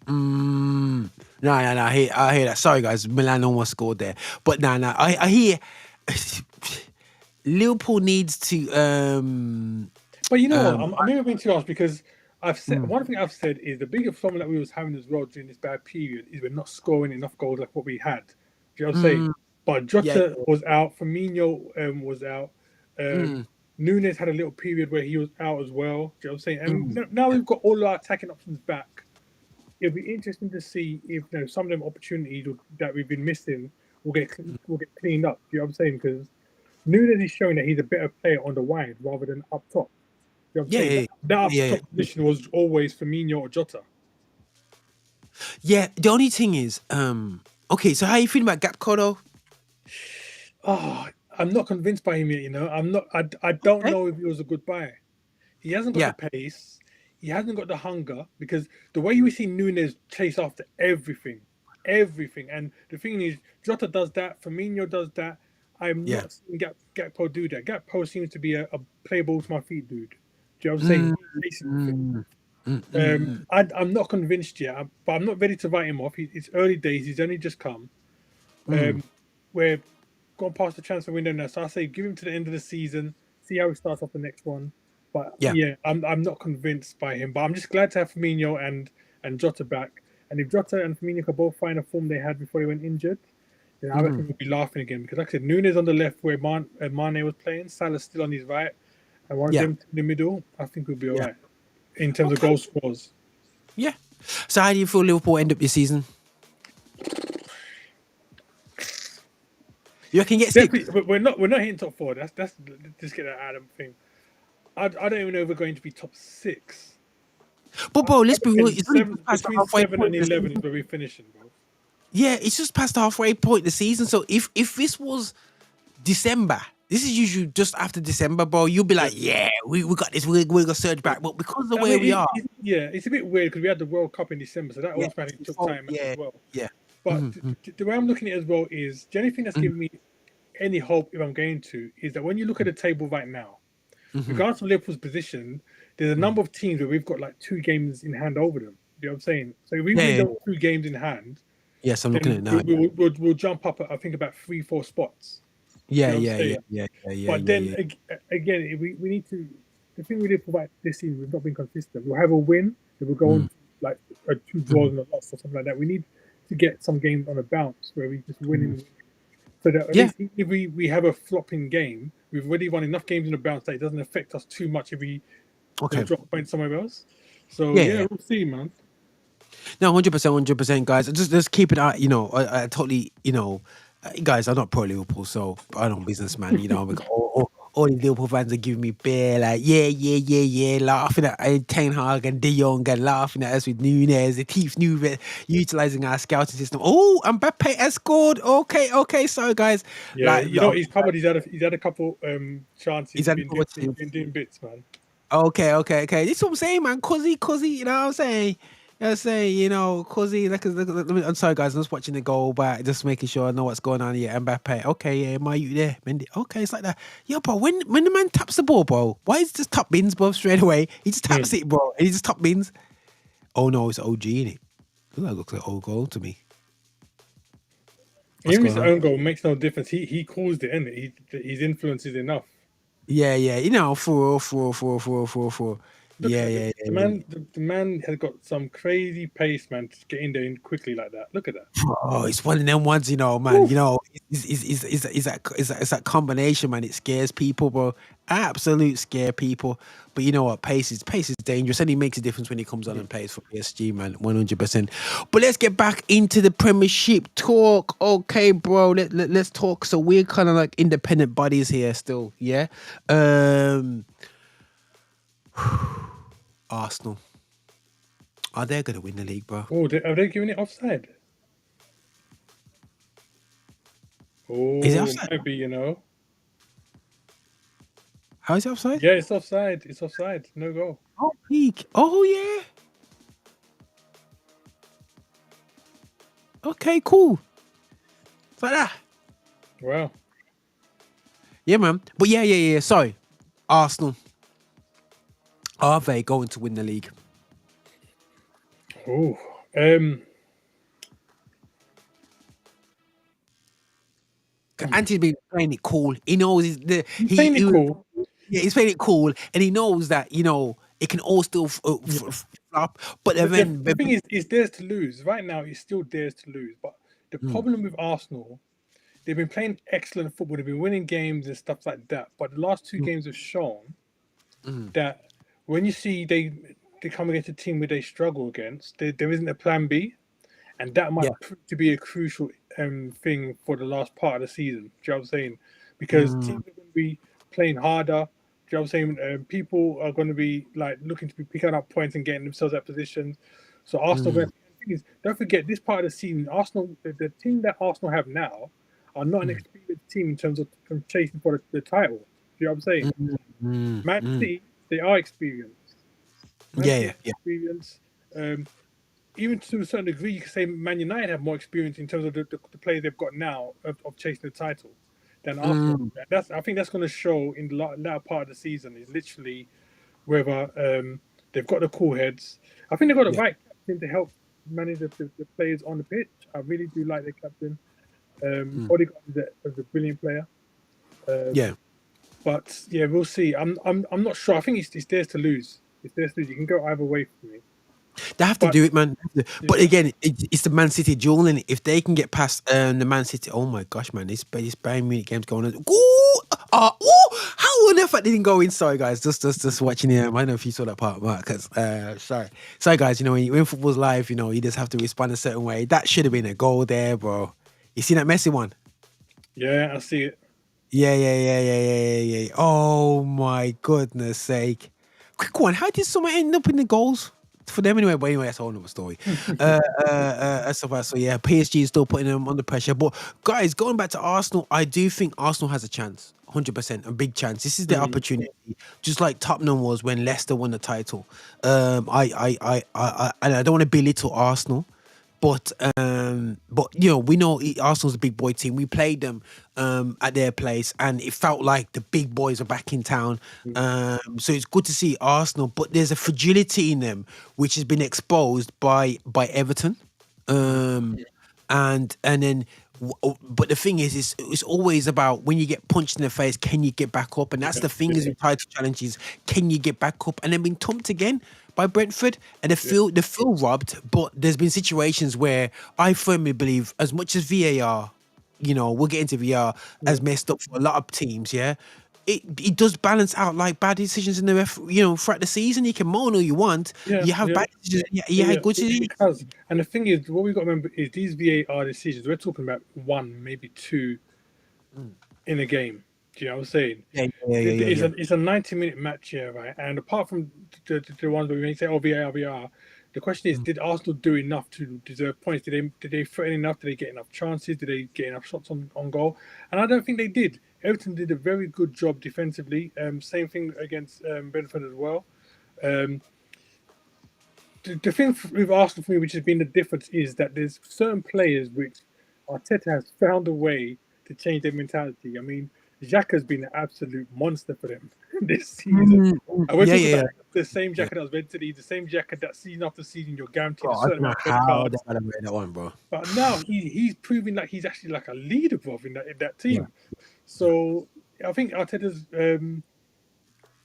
Speaker 1: No. I hear that. Sorry, guys. Milan almost scored there, but no. I hear Liverpool needs to.
Speaker 2: But you know what? I'm never being too harsh because I've said one thing I've said is the biggest problem that we was having as well during this bad period is we're not scoring enough goals like what we had. Do you know what I'm saying? But
Speaker 1: Yeah.
Speaker 2: Jota was out, Firmino was out,
Speaker 1: Mm,
Speaker 2: Nunes had a little period where he was out as well. Do you know what I'm saying? And now we've got all our attacking options back. It'll be interesting to see if some of them opportunities that we've been missing will get cleaned up. Do you know what I'm saying? Because Nunes is showing that he's a better player on the wide rather than up top. You know what I'm saying? That up
Speaker 1: yeah.
Speaker 2: top position was always Firmino or Jota.
Speaker 1: Yeah. The only thing is, okay. So how you feeling about Gakpo though?
Speaker 2: Oh, I'm not convinced by him yet. I'm not. I don't
Speaker 1: Okay.
Speaker 2: know if he was a good buy. He hasn't got
Speaker 1: Yeah.
Speaker 2: the pace. He hasn't got the hunger because the way we see Nunes chase after everything, everything. And the thing is, Jota does that. Firmino does that. I'm
Speaker 1: Yeah.
Speaker 2: not seeing Gakpo do that. Gakpo seems to be a play ball to my feet dude. Do you know what I'm saying? He's chasing everything. I'm not convinced yet, but I'm not ready to write him off. It's early days. He's only just come. We're gone past the transfer window now, so I say give him to the end of the season. See how he starts off the next one. But
Speaker 1: Yeah.
Speaker 2: yeah, I'm not convinced by him. But I'm just glad to have Firmino and Jota back. And if Jota and Firmino can both find a form they had before they went injured, then I reckon we'll be laughing again. Because like I said, Nunes on the left where Mane was playing, Salah's still on his right, and one of
Speaker 1: Yeah.
Speaker 2: them in the middle. I think we'll be all
Speaker 1: Yeah.
Speaker 2: right in terms of goal scores.
Speaker 1: Yeah. So how do you feel Liverpool end up your season? You can get
Speaker 2: Definitely,
Speaker 1: sixth.
Speaker 2: but we're not hitting top four. That's just get that out of the thing. I don't even know if we're going to be top six.
Speaker 1: But bro,
Speaker 2: I
Speaker 1: let's be real.
Speaker 2: reckon
Speaker 1: It's only just past the
Speaker 2: between
Speaker 1: halfway
Speaker 2: 7 and
Speaker 1: point of the
Speaker 2: 11 is
Speaker 1: season.
Speaker 2: where we're finishing, bro.
Speaker 1: Yeah, it's just past the halfway point of the season. So if this was December, this is usually just after December, bro. You'll be
Speaker 2: Yeah.
Speaker 1: like, yeah, we got this. We're gonna surge back. But because of the
Speaker 2: I
Speaker 1: way
Speaker 2: mean,
Speaker 1: we are,
Speaker 2: yeah, it's a bit weird because we had the World Cup in December, so that
Speaker 1: yeah,
Speaker 2: automatically took
Speaker 1: oh,
Speaker 2: time out as
Speaker 1: yeah,
Speaker 2: well.
Speaker 1: yeah.
Speaker 2: But
Speaker 1: Mm-hmm,
Speaker 2: the way I'm looking at it as well is the only thing that's
Speaker 1: mm-hmm,
Speaker 2: giving me any hope if I'm going to is that when you look at the table right now,
Speaker 1: mm-hmm,
Speaker 2: regardless of Liverpool's position, there's a number of teams where we've got like 2 games in hand over them. You know what I'm saying? So if we
Speaker 1: yeah,
Speaker 2: win
Speaker 1: yeah,
Speaker 2: those
Speaker 1: yeah.
Speaker 2: 2 games in hand,
Speaker 1: Yes, I'm looking at
Speaker 2: then
Speaker 1: it now.
Speaker 2: we'll jump up at, I think, about 3-4 spots.
Speaker 1: Yeah,
Speaker 2: You know what I'm
Speaker 1: yeah, yeah,
Speaker 2: saying?
Speaker 1: yeah, yeah, yeah,
Speaker 2: But
Speaker 1: yeah,
Speaker 2: then
Speaker 1: yeah.
Speaker 2: again, we need to. The thing we did for like this season, we've not been consistent. We'll have a win, then we'll go on
Speaker 1: Mm,
Speaker 2: to like 2
Speaker 1: mm.
Speaker 2: draws and a loss or something like that. We need to get some games on a bounce where we just
Speaker 1: Mm.
Speaker 2: winning, so that at
Speaker 1: Yeah.
Speaker 2: least if we have a flopping game, we've already won enough games in a bounce that it doesn't affect us too much if we
Speaker 1: Okay.
Speaker 2: drop points somewhere else. So
Speaker 1: Yeah,
Speaker 2: yeah,
Speaker 1: yeah.
Speaker 2: we'll see, man.
Speaker 1: No, 100%, guys. Just keep it out. I totally, guys. I'm not pro Liverpool, so I don't businessman. All the Liverpool fans are giving me beer, like yeah, laughing at Ten Hag and De Jong and laughing at us with Nunes, the teeth new utilizing our scouting system. Oh, Mbappe has scored. Okay. Sorry, guys.
Speaker 2: Yeah,
Speaker 1: Like,
Speaker 2: you know what, he's covered. He's had a couple chances.
Speaker 1: he's
Speaker 2: He's
Speaker 1: had
Speaker 2: been doing bits, man.
Speaker 1: Okay. This is what I'm saying, man. Cuzzy, you know what I'm saying? Cuzzy, I'm sorry, guys. I'm just watching the goal back, just making sure I know what's going on here. Mbappe. Okay, yeah, my you there. Mendy. Okay, it's like that. Yo, bro, when the man taps the ball, bro, why is it just top bins, bro, straight away? He just taps it, bro, and he just top bins. Oh, no, it's OG, innit? That looks like old goal to me. What's
Speaker 2: Even if
Speaker 1: going
Speaker 2: his
Speaker 1: on?
Speaker 2: own goal makes no difference. He caused it, innit? His influence is enough.
Speaker 1: Yeah, for.
Speaker 2: Look
Speaker 1: Yeah,
Speaker 2: at that.
Speaker 1: yeah,
Speaker 2: The
Speaker 1: yeah.
Speaker 2: man, the man has got some crazy pace, man, to get in there quickly like that. Look at that.
Speaker 1: Oh, it's one of them ones, man.
Speaker 2: Oof.
Speaker 1: It's that combination, man. It scares people, bro. Absolute scare people. But you know what? Pace is dangerous, and he makes a difference when he comes on and plays for PSG, man. 100%. But let's get back into the Premiership talk. Okay, bro. Let's talk. So we're kind of like independent bodies here, still. Yeah. Arsenal. Are they going to win the league, bro?
Speaker 2: Oh, are they giving it offside? Oh,
Speaker 1: Is it offside?
Speaker 2: might be, you know.
Speaker 1: How is it offside?
Speaker 2: Yeah, it's offside. It's offside. No goal.
Speaker 1: Oh, peak. Oh, yeah. Okay, cool. It's like that.
Speaker 2: Wow.
Speaker 1: Yeah, man. But yeah. Sorry. Arsenal. Are they going to win the league?
Speaker 2: Oh,
Speaker 1: Anti's been playing it cool. He knows he's
Speaker 2: playing it cool.
Speaker 1: Yeah, he's playing it cool, and he knows that it can all still flop. But then
Speaker 2: The thing is, it's theirs to lose. Right now, it's still theirs to lose. But the problem with Arsenal, they've been playing excellent football. They've been winning games and stuff like that. But the last 2 games have shown that when you see they come against a team where they struggle against, there isn't a plan B, and that might prove to be a crucial thing for the last part of the season. Do you know what I'm saying? Because teams are going to be playing harder. Do you know what I'm saying? People are going to be like looking to be picking up points and getting themselves at positions. So Arsenal, the thing is, don't forget this part of the season. Arsenal, the team that Arsenal have now, are not an experienced team in terms of chasing for the title. Do you know what I'm saying? Man City, they are experienced. Experience. Even to a certain degree, you can say Man United have more experience in terms of the players they've got now of chasing the title than Arsenal. I think that's going to show in the latter part of the season. Is literally whether they've got the cool heads. I think they've got the right captain to help manage the players on the pitch. I really do like their captain. Odegaard is a brilliant player. But yeah, we'll see. I'm not sure. I think it's theirs to lose. It's theirs to lose. You can go either way for me.
Speaker 1: They have to do it, man. But again, it's the Man City duel, and if they can get past the Man City, oh my gosh, man, this Bayern Munich game's going on. How on earth that didn't go in? Sorry, guys, just watching it. I don't know if you saw that part, Mark. Sorry, guys. When football's live, you just have to respond a certain way. That should have been a goal there, bro. You see that messy one?
Speaker 2: Yeah, I see it.
Speaker 1: Yeah. Oh my goodness sake! Quick one. How did someone end up in the goals for them anyway? But anyway, that's a whole other story. Stuff like so. Yeah, PSG is still putting them under pressure. But guys, going back to Arsenal, I do think Arsenal has a chance. 100%, a big chance. This is the opportunity, just like Tottenham was when Leicester won the title. And I don't want to belittle Arsenal, but you know, we know Arsenal's a big boy team. We played them at their place, and it felt like the big boys are back in town. So it's good to see Arsenal, but there's a fragility in them which has been exposed by Everton. And then but the thing is it's always about when you get punched in the face, can you get back up? And that's the thing is with title challenges, can you get back up? And they've been thumped again by Brentford, and they feel robbed. But there's been situations where I firmly believe, as much as VAR, you know, we'll get into VAR, has messed up for a lot of teams, yeah, it does balance out like bad decisions in the you know, throughout the season. You can moan all you want, you have bad decisions, you have good decisions.
Speaker 2: It has. And the thing is, what we got to remember is these VAR decisions, we're talking about one, maybe two in a game. Do you know what I'm saying? It's a 90-minute match here, right? And apart from the ones where we may say, oh, VAR, the question is, did Arsenal do enough to deserve points? Did they threaten enough? Did they get enough chances? Did they get enough shots on goal? And I don't think they did. Everton did a very good job defensively. Same thing against Brentford as well. The thing with Arsenal for me, which has been the difference, is that there's certain players which Arteta has found a way to change their mentality. I mean, Xhaka's been an absolute monster for them this season. And we're talking about the same Xhaka that was meant to be, the same Xhaka that season after season you're guaranteed a certain amount of red cards.
Speaker 1: That one, bro.
Speaker 2: But now he's proving like he's actually like a leader, bro, in that team. So I think Arteta's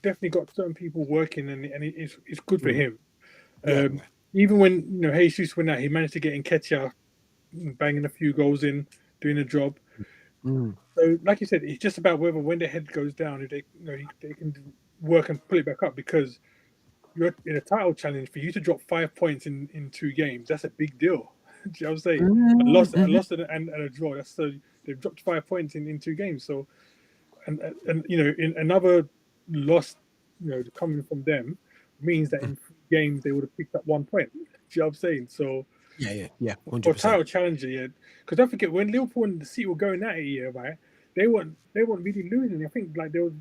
Speaker 2: definitely got certain people working, and it's good for him. Even when, you know, Jesus went out, he managed to get Nketiah banging a few goals in, doing a job. So, like you said, it's just about whether when their head goes down, if they can work and pull it back up, because you're in a title challenge. For you to drop 5 points in 2 games, that's a big deal. Do you know what I'm saying? A loss and a draw. That's so they've dropped 5 points in 2 games. So, and you know, in another loss, you know, coming from them means that in 3 games they would have picked up 1 point. Do you know what I'm saying? So
Speaker 1: yeah, 100%.
Speaker 2: For title challenger, yeah. Because don't forget, when Liverpool and the City were going at it, right, they weren't really losing. I think like they were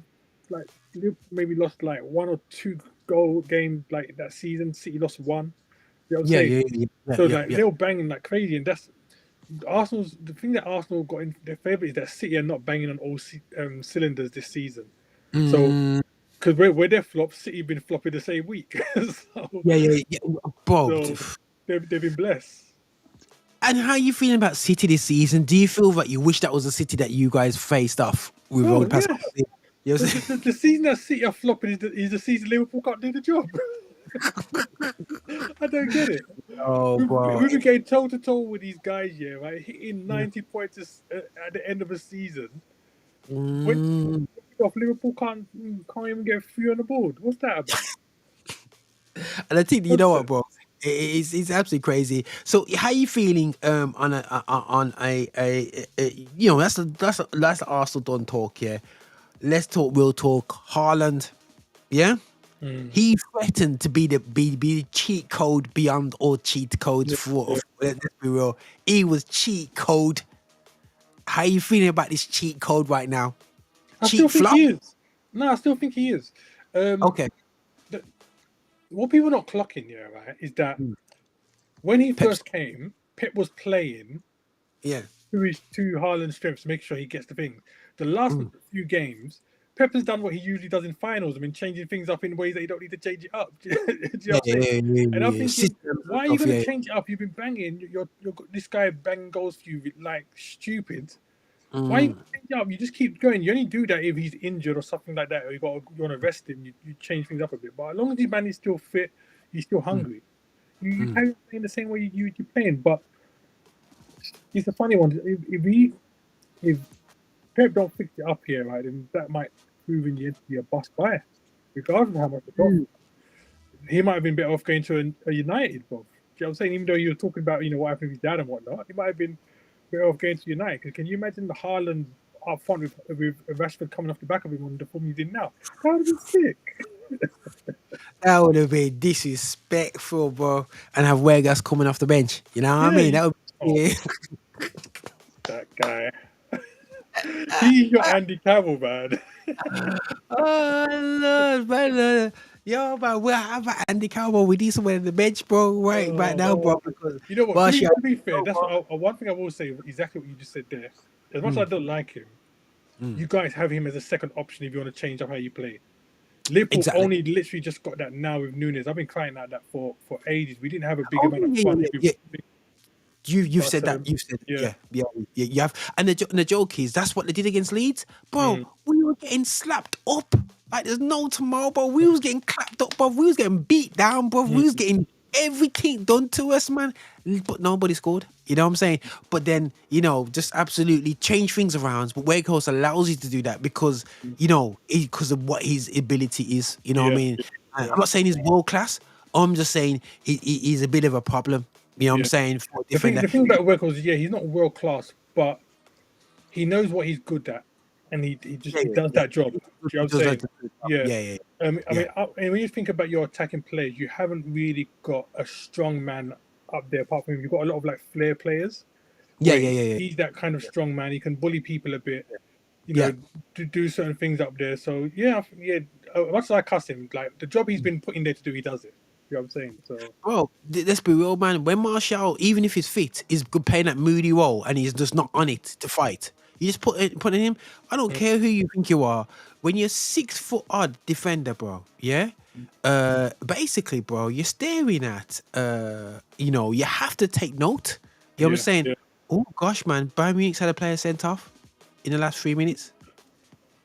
Speaker 2: like Liverpool maybe lost like 1 or 2 goal games like that season. City lost 1. You know what I'm saying? So they were banging like crazy, and that's Arsenal's. The thing that Arsenal got in their favour is that City are not banging on all cylinders this season. So because where they're flopped, City been flopping the same week. So,
Speaker 1: bro.
Speaker 2: So they've been blessed.
Speaker 1: And how are you feeling about City this season? Do you feel that you wish that was a City that you guys faced off with over the past couple of years?
Speaker 2: The season that City are flopping is the season Liverpool can't do the job. I don't get it.
Speaker 1: Oh, bro.
Speaker 2: We've been getting toe to toe with these guys, yeah, right? Hitting 90 points at the end of a season. When Liverpool can't even get 3 on the board. What's that about?
Speaker 1: And I think, you know what, bro? It's absolutely crazy. So, how are you feeling on a you know, that's the Arsenal done talk, yeah. Let's talk real talk. Haaland, yeah. He threatened to be the cheat code beyond all cheat codes. For let's be real, he was cheat code. How are you feeling about this cheat code right now?
Speaker 2: I still think he is. No, I still think he is.
Speaker 1: Okay.
Speaker 2: What people are not clocking here, right, is that when he first came, Pep was playing to Haaland's strengths to make sure he gets the thing. The last few games, Pep has done what he usually does in finals. I mean, changing things up in ways that you don't need to change it up. Do you know what I'm saying? And I'm thinking, why are you going to change it up? You've been banging. You're this guy banging goals for you like stupid. Why you change it up? You just keep going. You only do that if he's injured or something like that, or you want to rest him. You change things up a bit. But as long as the man is still fit, he's still hungry. You carry playing the same way you're playing. But it's a funny one. If Pep don't fix it up here, right, then that might prove in the end to be a bust buy, regardless of how much it costs. He might have been better off going to a United, bro. Do you know what I'm saying? Even though you were talking about, you know, what happened with his dad and whatnot, he might have been better off going to United. Because can you imagine the Haaland up front with Rashford coming off the back of him on the form he's in now. That would have been sick.
Speaker 1: That would have been disrespectful, bro. And have Wegas coming off the bench. You know what I mean? That would be
Speaker 2: That guy. He's your Andy Cavill, man.
Speaker 1: Oh, Lord, man. Yo, man, how about Andy Cowboy? We need someone in the bench, bro, right now, bro. Because,
Speaker 2: You know what?
Speaker 1: well,
Speaker 2: To be fair, that's one thing I will say. Exactly what you just said there. As much as I don't like him, you guys have him as a second option if you want to change up how you play. Liverpool only literally just got that now with Nunes. I've been crying out that for ages. We didn't have a big amount of fun.
Speaker 1: You've said that. You've said yeah. You have. And the joke is that's what they did against Leeds, bro. We were getting slapped up like there's no tomorrow, bro. We was getting clapped up, bro. We was getting beat down, bro. We was getting everything done to us, man. But nobody scored. You know what I'm saying? But then, just absolutely change things around. But Weghorst allows you to do that because, because of what his ability is. You know what I mean? I'm not saying he's world class. I'm just saying he's a bit of a problem. You know what I'm saying? For
Speaker 2: the thing about Weghorst is, he's not world class, but he knows what he's good at. And he does that job. Do you know what I'm saying? I mean, when you think about your attacking players, you haven't really got a strong man up there apart from him. You've got a lot of like flair players. He's that kind of strong man. He can bully people a bit. To do certain things up there. So much as I cuss him, like the job he's been put in there to do, he does it. You know what I'm saying? So,
Speaker 1: bro, let's be real, man. When Martial, even if he's fit, is good playing that moody role and he's just not on it to fight. You just put in him. I don't care who you think you are. When you're 6 foot odd defender, bro, basically, bro, you're staring at, you have to take note. You know what I'm saying? Yeah. Oh gosh, man, Bayern Munich's had a player sent off in the last 3 minutes.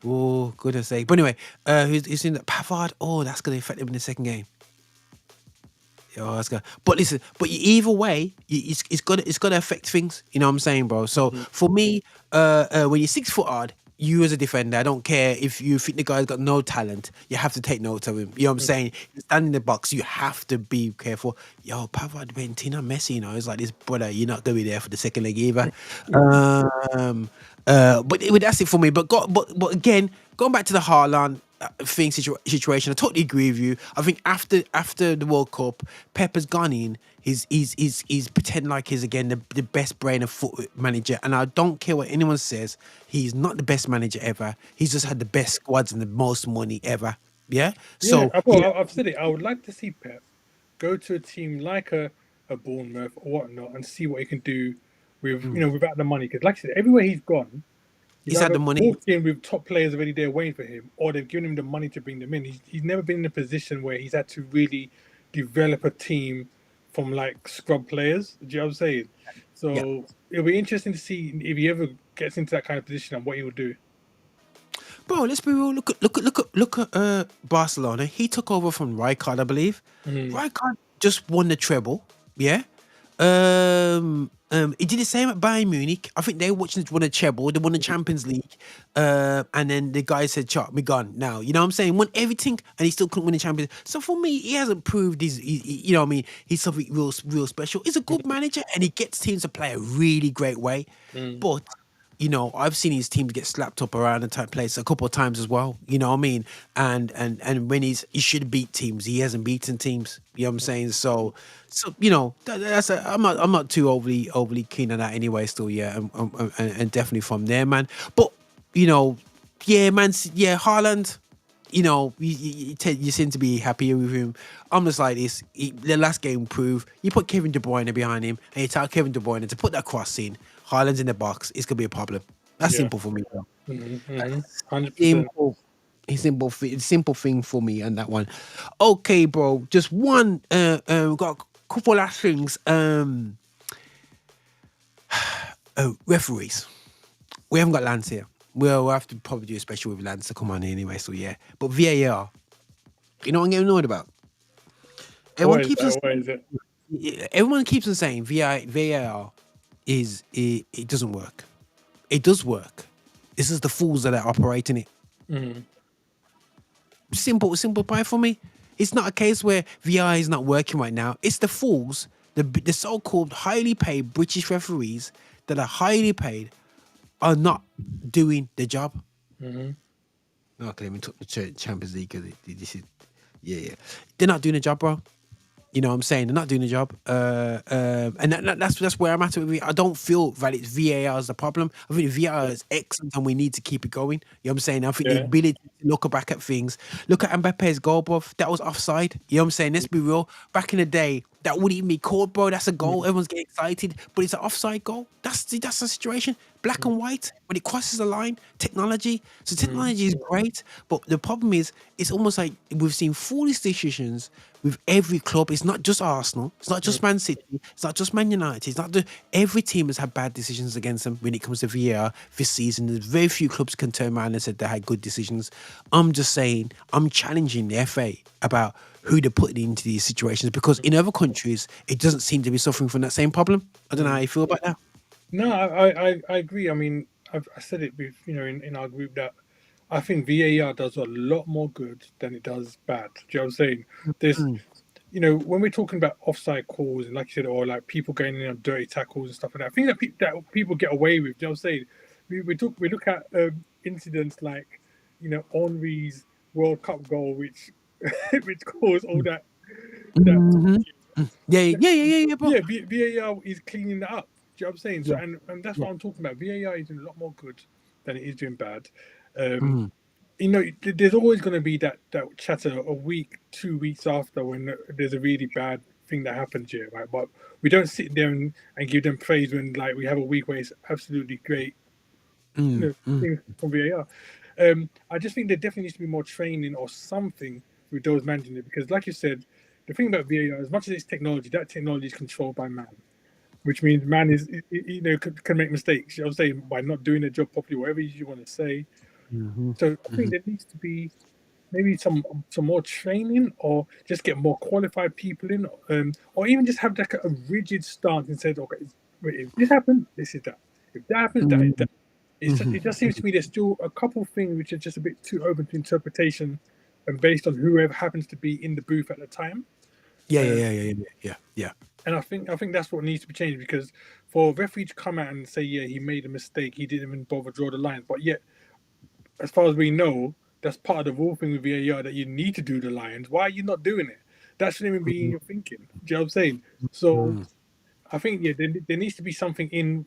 Speaker 1: Oh, goodness sake. But anyway, who's in the Pavard? Oh, that's going to affect him in the second game. Oh, that's good. But listen, either way, it's gonna affect things. You know what I'm saying, bro? So for me, when you're 6 foot odd, you as a defender, I don't care if you think the guy's got no talent, you have to take note of him. You know what I'm saying? You stand in the box, you have to be careful. Yo, Pavard, Bentina, Messi, it's like this, brother, you're not gonna be there for the second leg either. But that's it for me. But again, going back to the Haaland thing situation, I totally agree with you. I think after the World Cup, Pep has gone in. He's pretending like he's again the best brain of foot manager, and I don't care what anyone says. He's not the best manager ever. He's just had the best squads and the most money ever. Yeah. So
Speaker 2: I've said it. I would like to see Pep go to a team like a Bournemouth or whatnot and see what he can do with without the money. Because like I said, everywhere he's gone,
Speaker 1: he's had the money.
Speaker 2: Walked in with top players already there waiting for him, or they've given him the money to bring them in. He's never been in a position where he's had to really develop a team from like scrub players. Do you know what I'm saying? So it'll be interesting to see if he ever gets into that kind of position and what he will do.
Speaker 1: Bro, let's be real. Look at Barcelona. He took over from Rijkaard, I believe. Rijkaard just won the treble. Yeah. He did the same at Bayern Munich. I think they won a treble. They won the Champions League. And then the guy said, "Chop, me gone now." You know what I'm saying? Won everything, and he still couldn't win the Champions League. So for me, he hasn't proved you know what I mean? He's something real special. He's a good manager, and he gets teams to play a really great way. But I've seen his teams get slapped up around the type place a couple of times as well. You know what I mean? And when he should beat teams, he hasn't beaten teams. You know what I'm saying? So that's I'm not too overly keen on that anyway. Still, and definitely from there, man. But Haaland. You seem to be happier with him. I'm just like this. The last game proved you put Kevin De Bruyne behind him, and you tell Kevin De Bruyne to put that cross in. Haaland's in the box. It's gonna be a problem. That's simple for me. 100%. Simple thing for me on that one. Okay, bro. Just one. We've got a couple last things. Referees. We haven't got Lance here. We'll have to probably do a special with Lance to come on anyway. So yeah. But VAR. You know what I'm getting annoyed about? Everyone keeps on saying VAR. It doesn't work. It does work. This is the fools that are operating it. Simple pie for me. It's not a case where VAR is not working right now. It's the fools, the so-called highly paid British referees that are highly paid, are not doing the job.
Speaker 2: Mm-hmm.
Speaker 1: Okay, let me talk the Champions League because this is, yeah. They're not doing the job, bro. You know what I'm saying? They're not doing the job. And that's where I'm at with it. I don't feel that it's VAR is the problem. I think VAR is excellent and we need to keep it going. You know what I'm saying? I think the
Speaker 2: Yeah.
Speaker 1: ability to look back at things. Look at Mbappe's goal, bro. That was offside. You know what I'm saying? Let's be real. Back in the day, that wouldn't even be called, bro. That's a goal. Everyone's getting excited, but it's an offside goal. That's the situation. Black and white. When it crosses the line, technology. So technology is great, but the problem is, it's almost like we've seen foolish decisions with every club. It's not just Arsenal. It's not just Man City. It's not just Man United. It's not every team has had bad decisions against them when it comes to VAR this season. There's very few clubs can turn around and said they had good decisions. I'm just saying, I'm challenging the FA about who they're putting into these situations because in other countries it doesn't seem to be suffering from that same problem. I don't know how you feel about that.
Speaker 2: No, I agree. I mean, I said it with, in our group that I think VAR does a lot more good than it does bad. Do you know what I'm saying? There's,
Speaker 1: Mm,
Speaker 2: when we're talking about offside calls and like you said, or like people going in on dirty tackles and stuff like that, I think that people get away with. Do you know what I'm saying? We look at incidents like, Henri's World Cup goal, which which caused all that.
Speaker 1: mhm, bro.
Speaker 2: Yeah, VAR is cleaning that up. Do you know what I'm saying? So,
Speaker 1: Yeah,
Speaker 2: and that's
Speaker 1: yeah.
Speaker 2: what I'm talking about. VAR is doing a lot more good than it is doing bad. Um,
Speaker 1: Mm,
Speaker 2: there's always going to be that chatter a week, 2 weeks after when there's a really bad thing that happens here, right? But we don't sit there and give them praise when like we have a week where it's absolutely great,
Speaker 1: mm, mm,
Speaker 2: things from VAR. I just think there definitely needs to be more training or something with those managing it because, like you said, the thing about VAR, as much as it's technology, that technology is controlled by man, which means man is can make mistakes. You know what I'm saying, by not doing the job properly, whatever you want to say.
Speaker 1: mhm,
Speaker 2: So I think
Speaker 1: mhm.
Speaker 2: there needs to be maybe some more training, or just get more qualified people in, or even just have like a rigid stance and said, okay, if this happens, this is that. If that happens, that is
Speaker 1: Mm,
Speaker 2: that.
Speaker 1: mhm.
Speaker 2: It just seems to me there's still a couple things which are just a bit too open to interpretation, and based on whoever happens to be in the booth at the time.
Speaker 1: Yeah,
Speaker 2: Uh,
Speaker 1: yeah.
Speaker 2: and I think that's what needs to be changed because for a referee to come out and say, yeah, he made a mistake, he didn't even bother draw the lines, but yet as far as we know, that's part of the rule thing with VAR that you need to do the lines. Why are you not doing it? That shouldn't even be in
Speaker 1: Mhm,
Speaker 2: your thinking. Do you know what I'm saying? So
Speaker 1: mm,
Speaker 2: I think there needs to be something in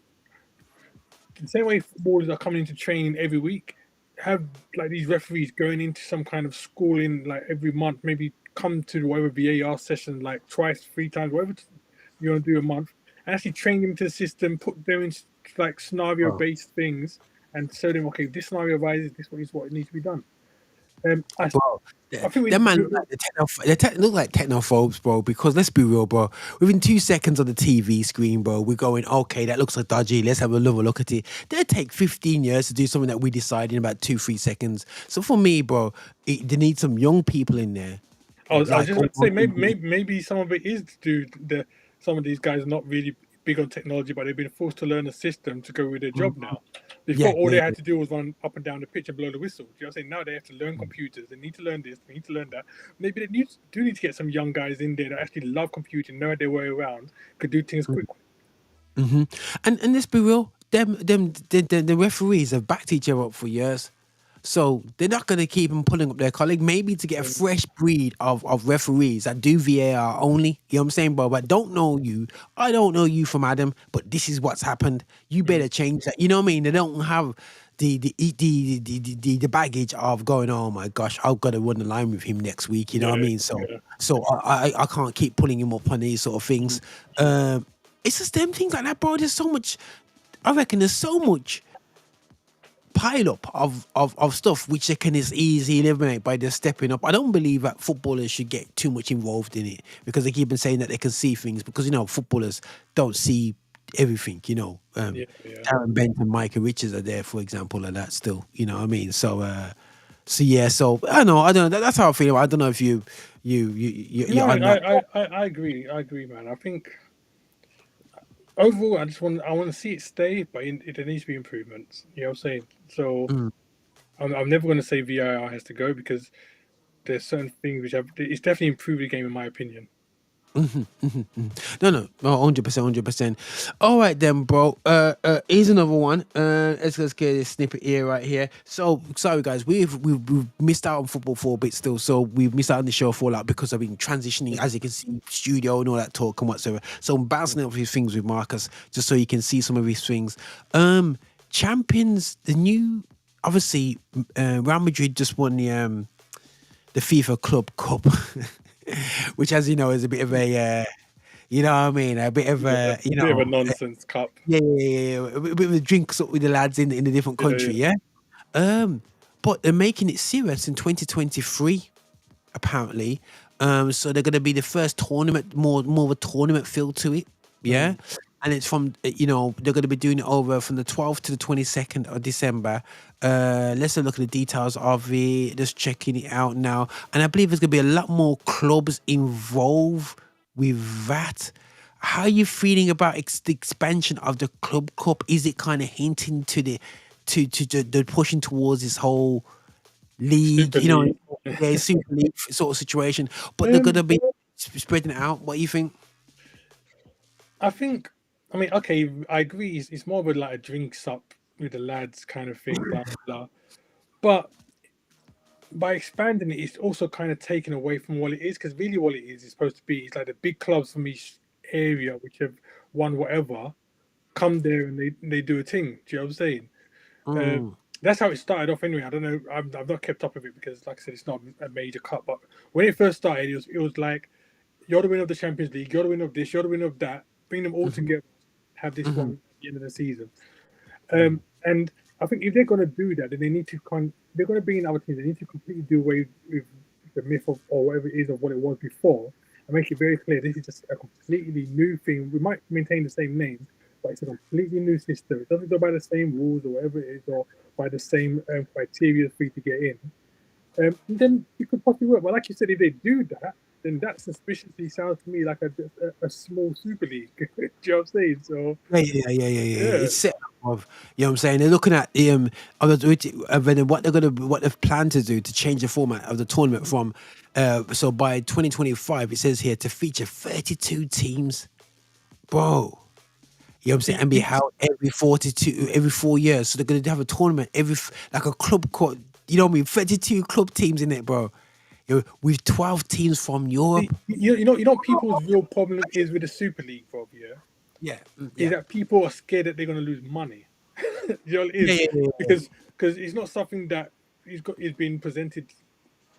Speaker 2: the same way footballers are coming into training every week. Have like these referees going into some kind of schooling like every month, maybe come to whatever VAR session like twice, 3 times, whatever you want to do a month, and actually train them to the system, put them in like scenario
Speaker 1: bro.
Speaker 2: based things, and show them, okay, this scenario arises, this is what needs to be done. I
Speaker 1: Bro,
Speaker 2: I think
Speaker 1: them man look like look like technophobes, bro. Because let's be real, bro. Within 2 seconds on the TV screen, bro, we're going, okay, that looks like dodgy. Let's have another look at it. They take 15 years to do something that we decide in about 2-3 seconds. So for me, bro, they need some young people in there,
Speaker 2: I was
Speaker 1: like
Speaker 2: just about to say maybe some of it is to do some of these guys are not really big on technology, but they've been forced to learn a system to go with their
Speaker 1: mm,
Speaker 2: job now.
Speaker 1: yeah,
Speaker 2: Before, all
Speaker 1: yeah,
Speaker 2: they
Speaker 1: yeah.
Speaker 2: had to do was run up and down the pitch and blow the whistle. Do you know what I'm saying? Now they have to learn computers. They need to learn this. They need to learn that. Maybe do need to get some young guys in there that actually love computing, know their way around, could do things quickly.
Speaker 1: Hmm. And let's be real, the referees have backed each other up for years. So they're not going to keep them pulling up their colleague. Maybe to get a
Speaker 2: Mm,
Speaker 1: fresh breed of referees that do VAR only. You know what I'm saying, bro? But don't know you. I don't know you from Adam, but this is what's happened. You
Speaker 2: mm,
Speaker 1: better change that. You know what I mean? They don't have the baggage of going, oh my gosh, I've got to run the line with him next week. You know what I
Speaker 2: yeah,
Speaker 1: mean? So
Speaker 2: yeah.
Speaker 1: so I can't keep pulling him up on these sort of
Speaker 2: Mm,
Speaker 1: things. It's just them things like that, bro. There's so much. I reckon there's so much pile up of stuff which they can just easily eliminate by just stepping up. I don't believe that footballers should get too much involved in it because they keep on saying that they can see things because footballers don't see everything.
Speaker 2: yeah, yeah.
Speaker 1: Darren Bent and Micah Richards are there, for example, and that still. You know what I mean? So yeah. So I don't know. That's how I feel. I don't know if
Speaker 2: No,
Speaker 1: you're on that.
Speaker 2: I agree. I agree, man. I think overall, I want to see it stay, but there needs to be improvements. You know what I'm saying? So
Speaker 1: Mm,
Speaker 2: I'm never going to say VIR has to go because there's certain things which it's definitely improved the game in my opinion.
Speaker 1: No, 100%, 100%. All right then, bro. Here's another one. Let's get this snippet here, right here. So sorry, guys, we've missed out on football for a bit still. So we've missed out on the show for like because I've been transitioning, as you can see, studio and all that talk and whatsoever. So I'm bouncing off his things with Marcus just so you can see some of his things. Champions, the new, obviously, Real Madrid just won the FIFA Club Cup, which, as you know, is a bit of a, you know what I mean, a bit of
Speaker 2: Yeah,
Speaker 1: a, you
Speaker 2: bit of a
Speaker 1: know,
Speaker 2: nonsense cup.
Speaker 1: a bit of a drinks up with the lads in a different
Speaker 2: Yeah,
Speaker 1: country, yeah. But they're making it serious in 2023, apparently. So they're going to be the first tournament, more of a tournament feel to it, yeah. And it's from they're going to be doing it over from the 12th to the 22nd of December. Let's have a look at the details of it. Just checking it out now, and I believe there's going to be a lot more clubs involved with that. How are you feeling about the expansion of the Club Cup? Is it kind of hinting to the pushing towards this whole league,
Speaker 2: Super League.
Speaker 1: yeah, Super League sort of situation? But they're
Speaker 2: Um,
Speaker 1: gonna be spreading it out. What do you think?
Speaker 2: I think, I mean, okay, I agree. It's more of a like a drinks up with the lads kind of thing, blah blah. But by expanding it, it's also kind of taken away from what it is, because really what it is supposed to be is like the big clubs from each area which have won whatever come there and they do a thing. Do you know what I'm saying? Uh,
Speaker 1: Mm,
Speaker 2: that's how it started off anyway. I don't know. I've not kept up with it because, like I said, it's not a major cup. But when it first started, it was like you're the winner of the Champions League, you're the winner of this, you're the winner of that. Bring them all
Speaker 1: mhm,
Speaker 2: together, have this
Speaker 1: mhm,
Speaker 2: one at the end of the season.
Speaker 1: mm,
Speaker 2: And I think if they're going to do that, then they need to they're going to bring in other teams. They need to completely do away with the myth of or whatever it is of what it was before, and make it very clear this is just a completely new thing. We might maintain the same name, but it's a completely new system. It doesn't go by the same rules or whatever it is, or by the same criteria for you to get in. Then it could possibly work. But like you said, if they do that, then that suspiciously sounds to me like a small Super League. Do you know what I'm saying? So
Speaker 1: yeah.
Speaker 2: yeah.
Speaker 1: It's set up of, you know what I'm saying. They're looking at what what they've planned to do to change the format of the tournament from. So by 2025, it says here to feature 32 teams, bro. You know what I'm saying? And be held every 4 years. So they're gonna have a tournament like a club court. You know what I mean? 32 club teams in it, bro. With 12 teams from Europe.
Speaker 2: You know what people's real problem is with the Super League, Rob, yeah?
Speaker 1: Yeah,
Speaker 2: Is
Speaker 1: yeah,
Speaker 2: that people are scared that they're going to lose money. You know what it
Speaker 1: yeah,
Speaker 2: is?
Speaker 1: yeah.
Speaker 2: Because it's not something that is being presented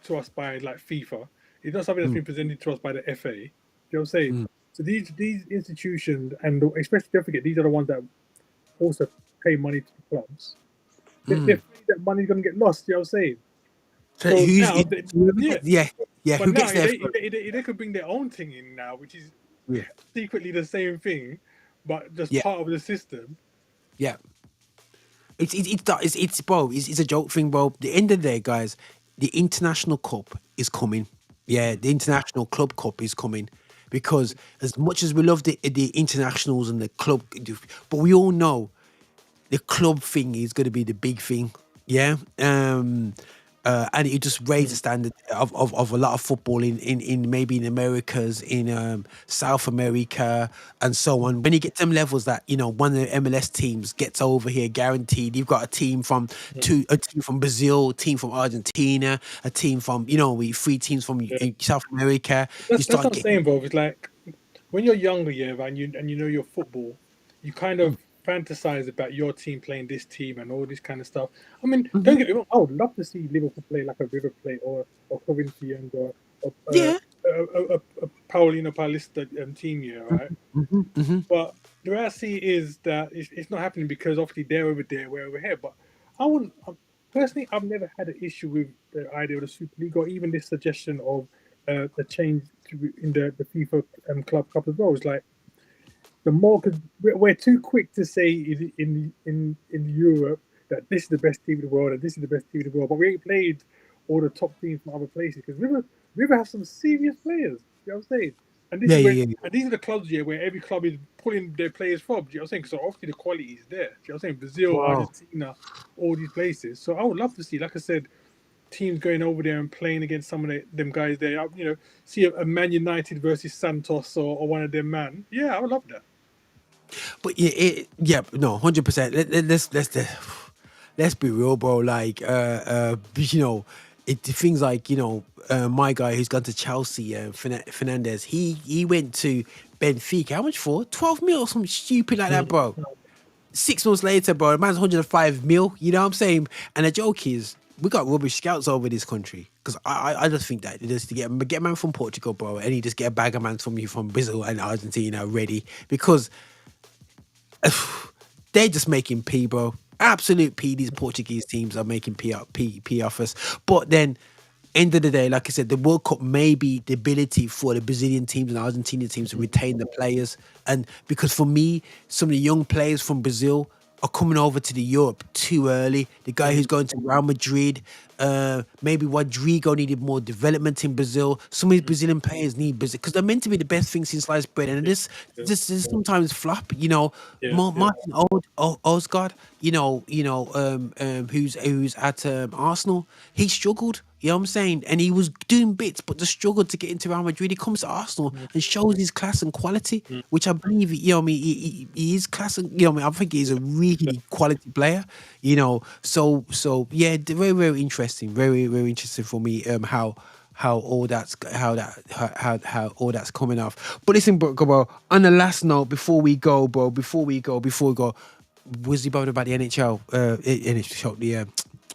Speaker 2: to us by like FIFA. It's not something that's
Speaker 1: Mm,
Speaker 2: been presented to us by the FA. You know what I'm saying?
Speaker 1: mm,
Speaker 2: So these institutions, and especially don't forget, these are the ones that also pay money to the clubs. They're
Speaker 1: mm.
Speaker 2: afraid that money's going to get lost. You know what I'm saying?
Speaker 1: So
Speaker 2: So
Speaker 1: who's
Speaker 2: now,
Speaker 1: whoever
Speaker 2: yeah.
Speaker 1: yeah,
Speaker 2: But
Speaker 1: who
Speaker 2: now,
Speaker 1: gets
Speaker 2: if
Speaker 1: there
Speaker 2: they,
Speaker 1: first?
Speaker 2: if they if they could bring their own thing in now, which is
Speaker 1: Yeah,
Speaker 2: secretly the same thing, but just
Speaker 1: yeah,
Speaker 2: part of the system.
Speaker 1: yeah. It's bro. It's a joke thing, bro. The end of the day, guys, the international cup is coming. Yeah, the international club cup is coming because as much as we love the internationals and the club, but we all know the club thing is going to be the big thing. Yeah. And it just raised the
Speaker 2: Mm.
Speaker 1: standard of a lot of football in maybe in Americas, in South America, and so on. When you get to them levels that one of the MLS teams gets over here, guaranteed. You've got a team from
Speaker 2: Mm.
Speaker 1: a team from Brazil, a team from Argentina, a team from three teams from
Speaker 2: Yeah.
Speaker 1: South America. You
Speaker 2: That's
Speaker 1: start
Speaker 2: what I'm
Speaker 1: getting
Speaker 2: saying, bro. It's like when you're younger, yeah, and you know your football, you kind
Speaker 1: mm,
Speaker 2: of fantasize about your team playing this team and all this kind of stuff. I mean, don't
Speaker 1: mhm.
Speaker 2: get me wrong. I would love to see Liverpool play like a River Plate or Corinthians or
Speaker 1: Yeah.
Speaker 2: a Paulino Paulista team, yeah, right?
Speaker 1: Mhm.
Speaker 2: But the reality is that it's not happening because obviously they're over there, we're over here. But I wouldn't personally. I've never had an issue with the idea of the Super League or even this suggestion of the change in the FIFA Club Cup as well. It's like the more because we're too quick to say in Europe that this is the best team in the world and this is the best team in the world, but we ain't played all the top teams from other places because River have some serious players. You know what I'm saying? And this
Speaker 1: Yeah,
Speaker 2: is where
Speaker 1: yeah, yeah.
Speaker 2: and these are the clubs here where every club is pulling their players from. Do you know what I'm saying? So obviously the quality is there. Do you know what I'm saying? Brazil,
Speaker 1: Wow.
Speaker 2: Argentina, all these places. So I would love to see, like I said, teams going over there and playing against some of them guys there. You know, see a Man United versus Santos or one of them, man. Yeah, I would love that.
Speaker 1: But yeah, no, 100%. Let's be real, bro. Like, you know, things like, you know, my guy who's gone to Chelsea, Fernandez. He went to Benfica. How much for? 12 mil or something stupid like that, bro. 6 months later, bro, the man's 105 mil. You know what I'm saying? And the joke is, we got rubbish scouts over this country. Because I just think that just to get a man from Portugal, bro, and he just get a bag of man from you from Brazil and Argentina ready. Because they're just making P, bro. Absolute P. These Portuguese teams are making P off us. But then, end of the day, like I said, the World Cup may be the ability for the Brazilian teams and Argentinian teams to retain the players. And because for me, some of the young players from Brazil are coming over to the Europe too early. The guy who's going to Real Madrid, maybe Rodrigo needed more development in Brazil. Some of these Brazilian players need Brazil because they're meant to be the best thing since sliced bread, and this sometimes flop. You know, Martin Osgard, who's at Arsenal, he struggled. You know what I'm saying? And he was doing bits, but the struggle to get into Real Madrid. He comes to Arsenal and shows his class and quality, which I believe, you know what I mean, he is class and, you know what I mean, I think he's a really quality player, you know. So yeah, very, very interesting. Very, very interesting for me, how all that's coming off. But listen, bro, on the last note, before we go, was he bothered about the NHL,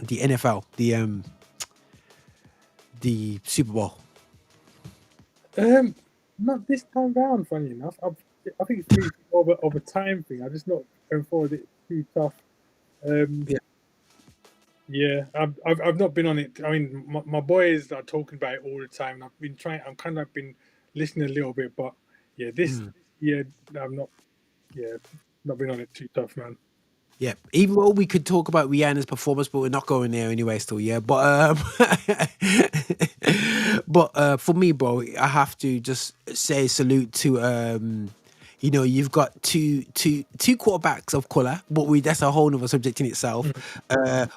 Speaker 1: the NFL, the Super Bowl?
Speaker 2: Not this time round, funny enough. I think it's really more of a time thing. I'm just not going forward it too tough. Yeah, I've not been on it. I mean, my boys are talking about it all the time. I've been trying. I'm kind of been listening a little bit, but yeah, this year I'm not. Yeah, not been on it too tough, man.
Speaker 1: Yeah, even though we could talk about Rihanna's performance, but we're not going there anyway. Still, yeah. But for me, bro, I have to just say salute to you know, you've got two quarterbacks of color, but that's a whole other subject in itself.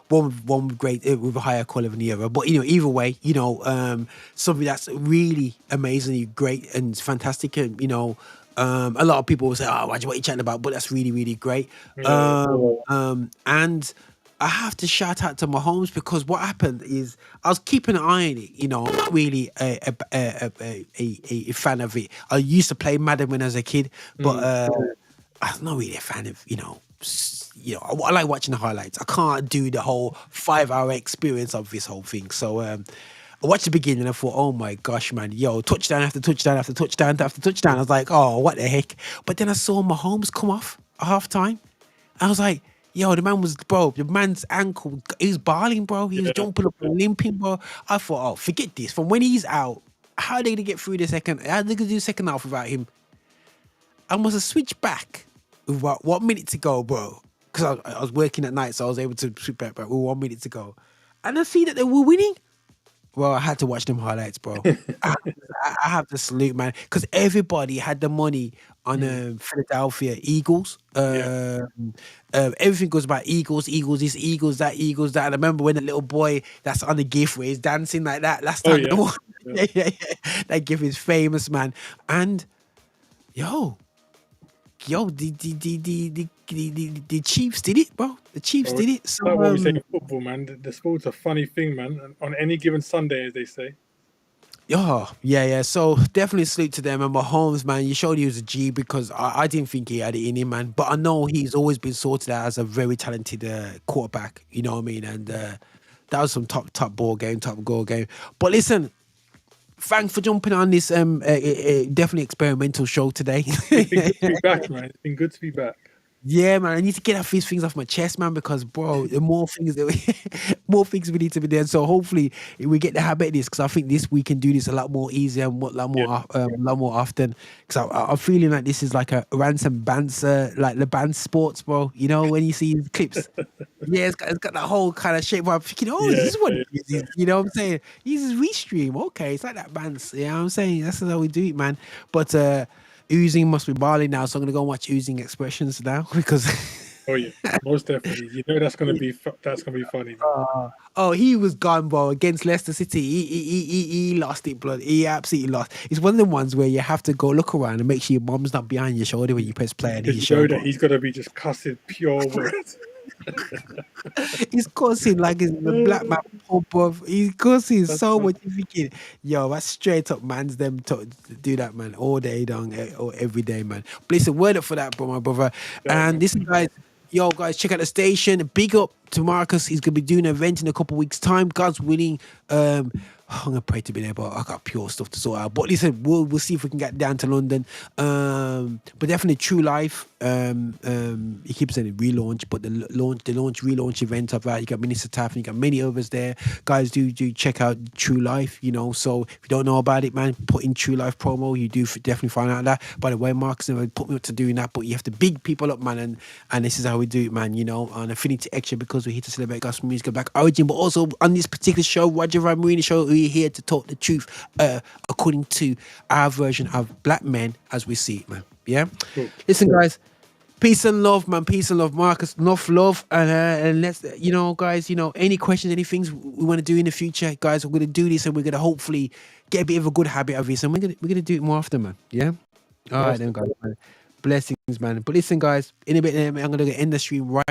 Speaker 1: One great with a higher color than the other, but you know, either way, you know, something that's really amazingly great and fantastic, and you know. A lot of people will say, "Oh, what are you chatting about?" But that's really, really great. And I have to shout out to Mahomes because what happened is I was keeping an eye on it. You know, I'm not really a fan of it. I used to play Madden when I was a kid, but I'm not really a fan of I like watching the highlights. I can't do the whole 5-hour experience of this whole thing. So I watched the beginning and I thought, oh my gosh, man, touchdown after touchdown after touchdown after touchdown. I was like, oh, what the heck? But then I saw Mahomes come off at halftime. I was like, the man's ankle, he was bawling, bro. He was jumping up and limping, bro. I thought, oh, forget this. From when he's out, how are they going to get through the second? How are they going to do the second half without him? I must have switched back with what minute to go, bro. Because I was working at night, so I was able to switch back with 1 minute to go. And I see that they were winning. Well, I had to watch them highlights, bro. I have to salute, man, because everybody had the money on Philadelphia Eagles. Everything goes about Eagles, this, Eagles, that, Eagles, that. And I remember when the little boy that's on the GIF where he's dancing like that last time. Yeah. That GIF is famous, man. And the Chiefs did it, bro. The Chiefs did it. So,
Speaker 2: like what we say in football, man. The sport's a funny thing, man. On any given Sunday, as they say.
Speaker 1: Yeah. So definitely salute to them. And Mahomes, man, you showed he was a G because I didn't think he had it in him, man. But I know he's always been sorted out as a very talented quarterback. You know what I mean? And that was some top goal game. But listen. Thanks for jumping on this definitely experimental show today.
Speaker 2: It's been good to be back, man. It's been good to be back.
Speaker 1: Yeah, man. I need to get these things off my chest, man, because bro, the more things we need to be there. So hopefully we get the habit of this, because I think we can do this a lot more easier and a lot more often. Because I'm feeling like this is like a ransom banter, like the band sports, bro. You know, when you see the clips, it's got that whole kind of shape. Where I'm thinking, this is what it is. You know what I'm saying? This is restream. Okay, it's like that band. You know what I'm saying? That's how we do it, man. But oozing must be barley now, so I'm gonna go and watch oozing expressions now because
Speaker 2: Oh yeah, most definitely. You know that's gonna be funny, man.
Speaker 1: Oh, he was gone, bro. Against Leicester City, he lost it, blood. He absolutely lost. It's one of the ones where you have to go look around and make sure your mom's not behind your shoulder when you press play on
Speaker 2: Because
Speaker 1: his
Speaker 2: you
Speaker 1: show,
Speaker 2: know
Speaker 1: bro.
Speaker 2: that he's gonna be just cussing pure words.
Speaker 1: He's cussing like it's the black man pub, bro. He's cussing
Speaker 2: That's
Speaker 1: so
Speaker 2: fun.
Speaker 1: much. You're thinking, yo, that's straight up man's them to do that, man, all day long, or every day, man. But listen, word up for that, bro, my brother.
Speaker 2: Yeah,
Speaker 1: And
Speaker 2: man.
Speaker 1: listen, guys, yo, guys, check out the station. Big up to Marcus. He's gonna be doing an event in a couple of weeks' time. God's willing. I'm gonna pray to be there, but I got pure stuff to sort out. But listen, we'll see if we can get down to London. But definitely True Life. He keeps saying relaunch, but the relaunch event of that. You got Minister Taff and you got many others there. Guys, do check out True Life. You know, so if you don't know about it, man, put in True Life promo. You do definitely find out that. By the way, Mark's never put me up to doing that, but you have to big people up, man, and this is how we do it, man. You know, on Affinity Extra, because we're here to celebrate gospel music of Black origin, but also on this particular show, Roger Van Moorinho Show, we're here to talk the truth according to our version of black men as we see it, man. Yeah.
Speaker 2: Cool.
Speaker 1: Listen, guys. Peace and love, man. Peace and love, Marcus. Enough love, and let's, you know, guys. You know, any questions, any things we want to do in the future, guys. We're gonna do this, and we're gonna hopefully get a bit of a good habit of this, and we're gonna do it more often, man. Yeah. All right, then, guys. Man. Blessings, man. But listen, guys. In a bit, I'm gonna end the stream right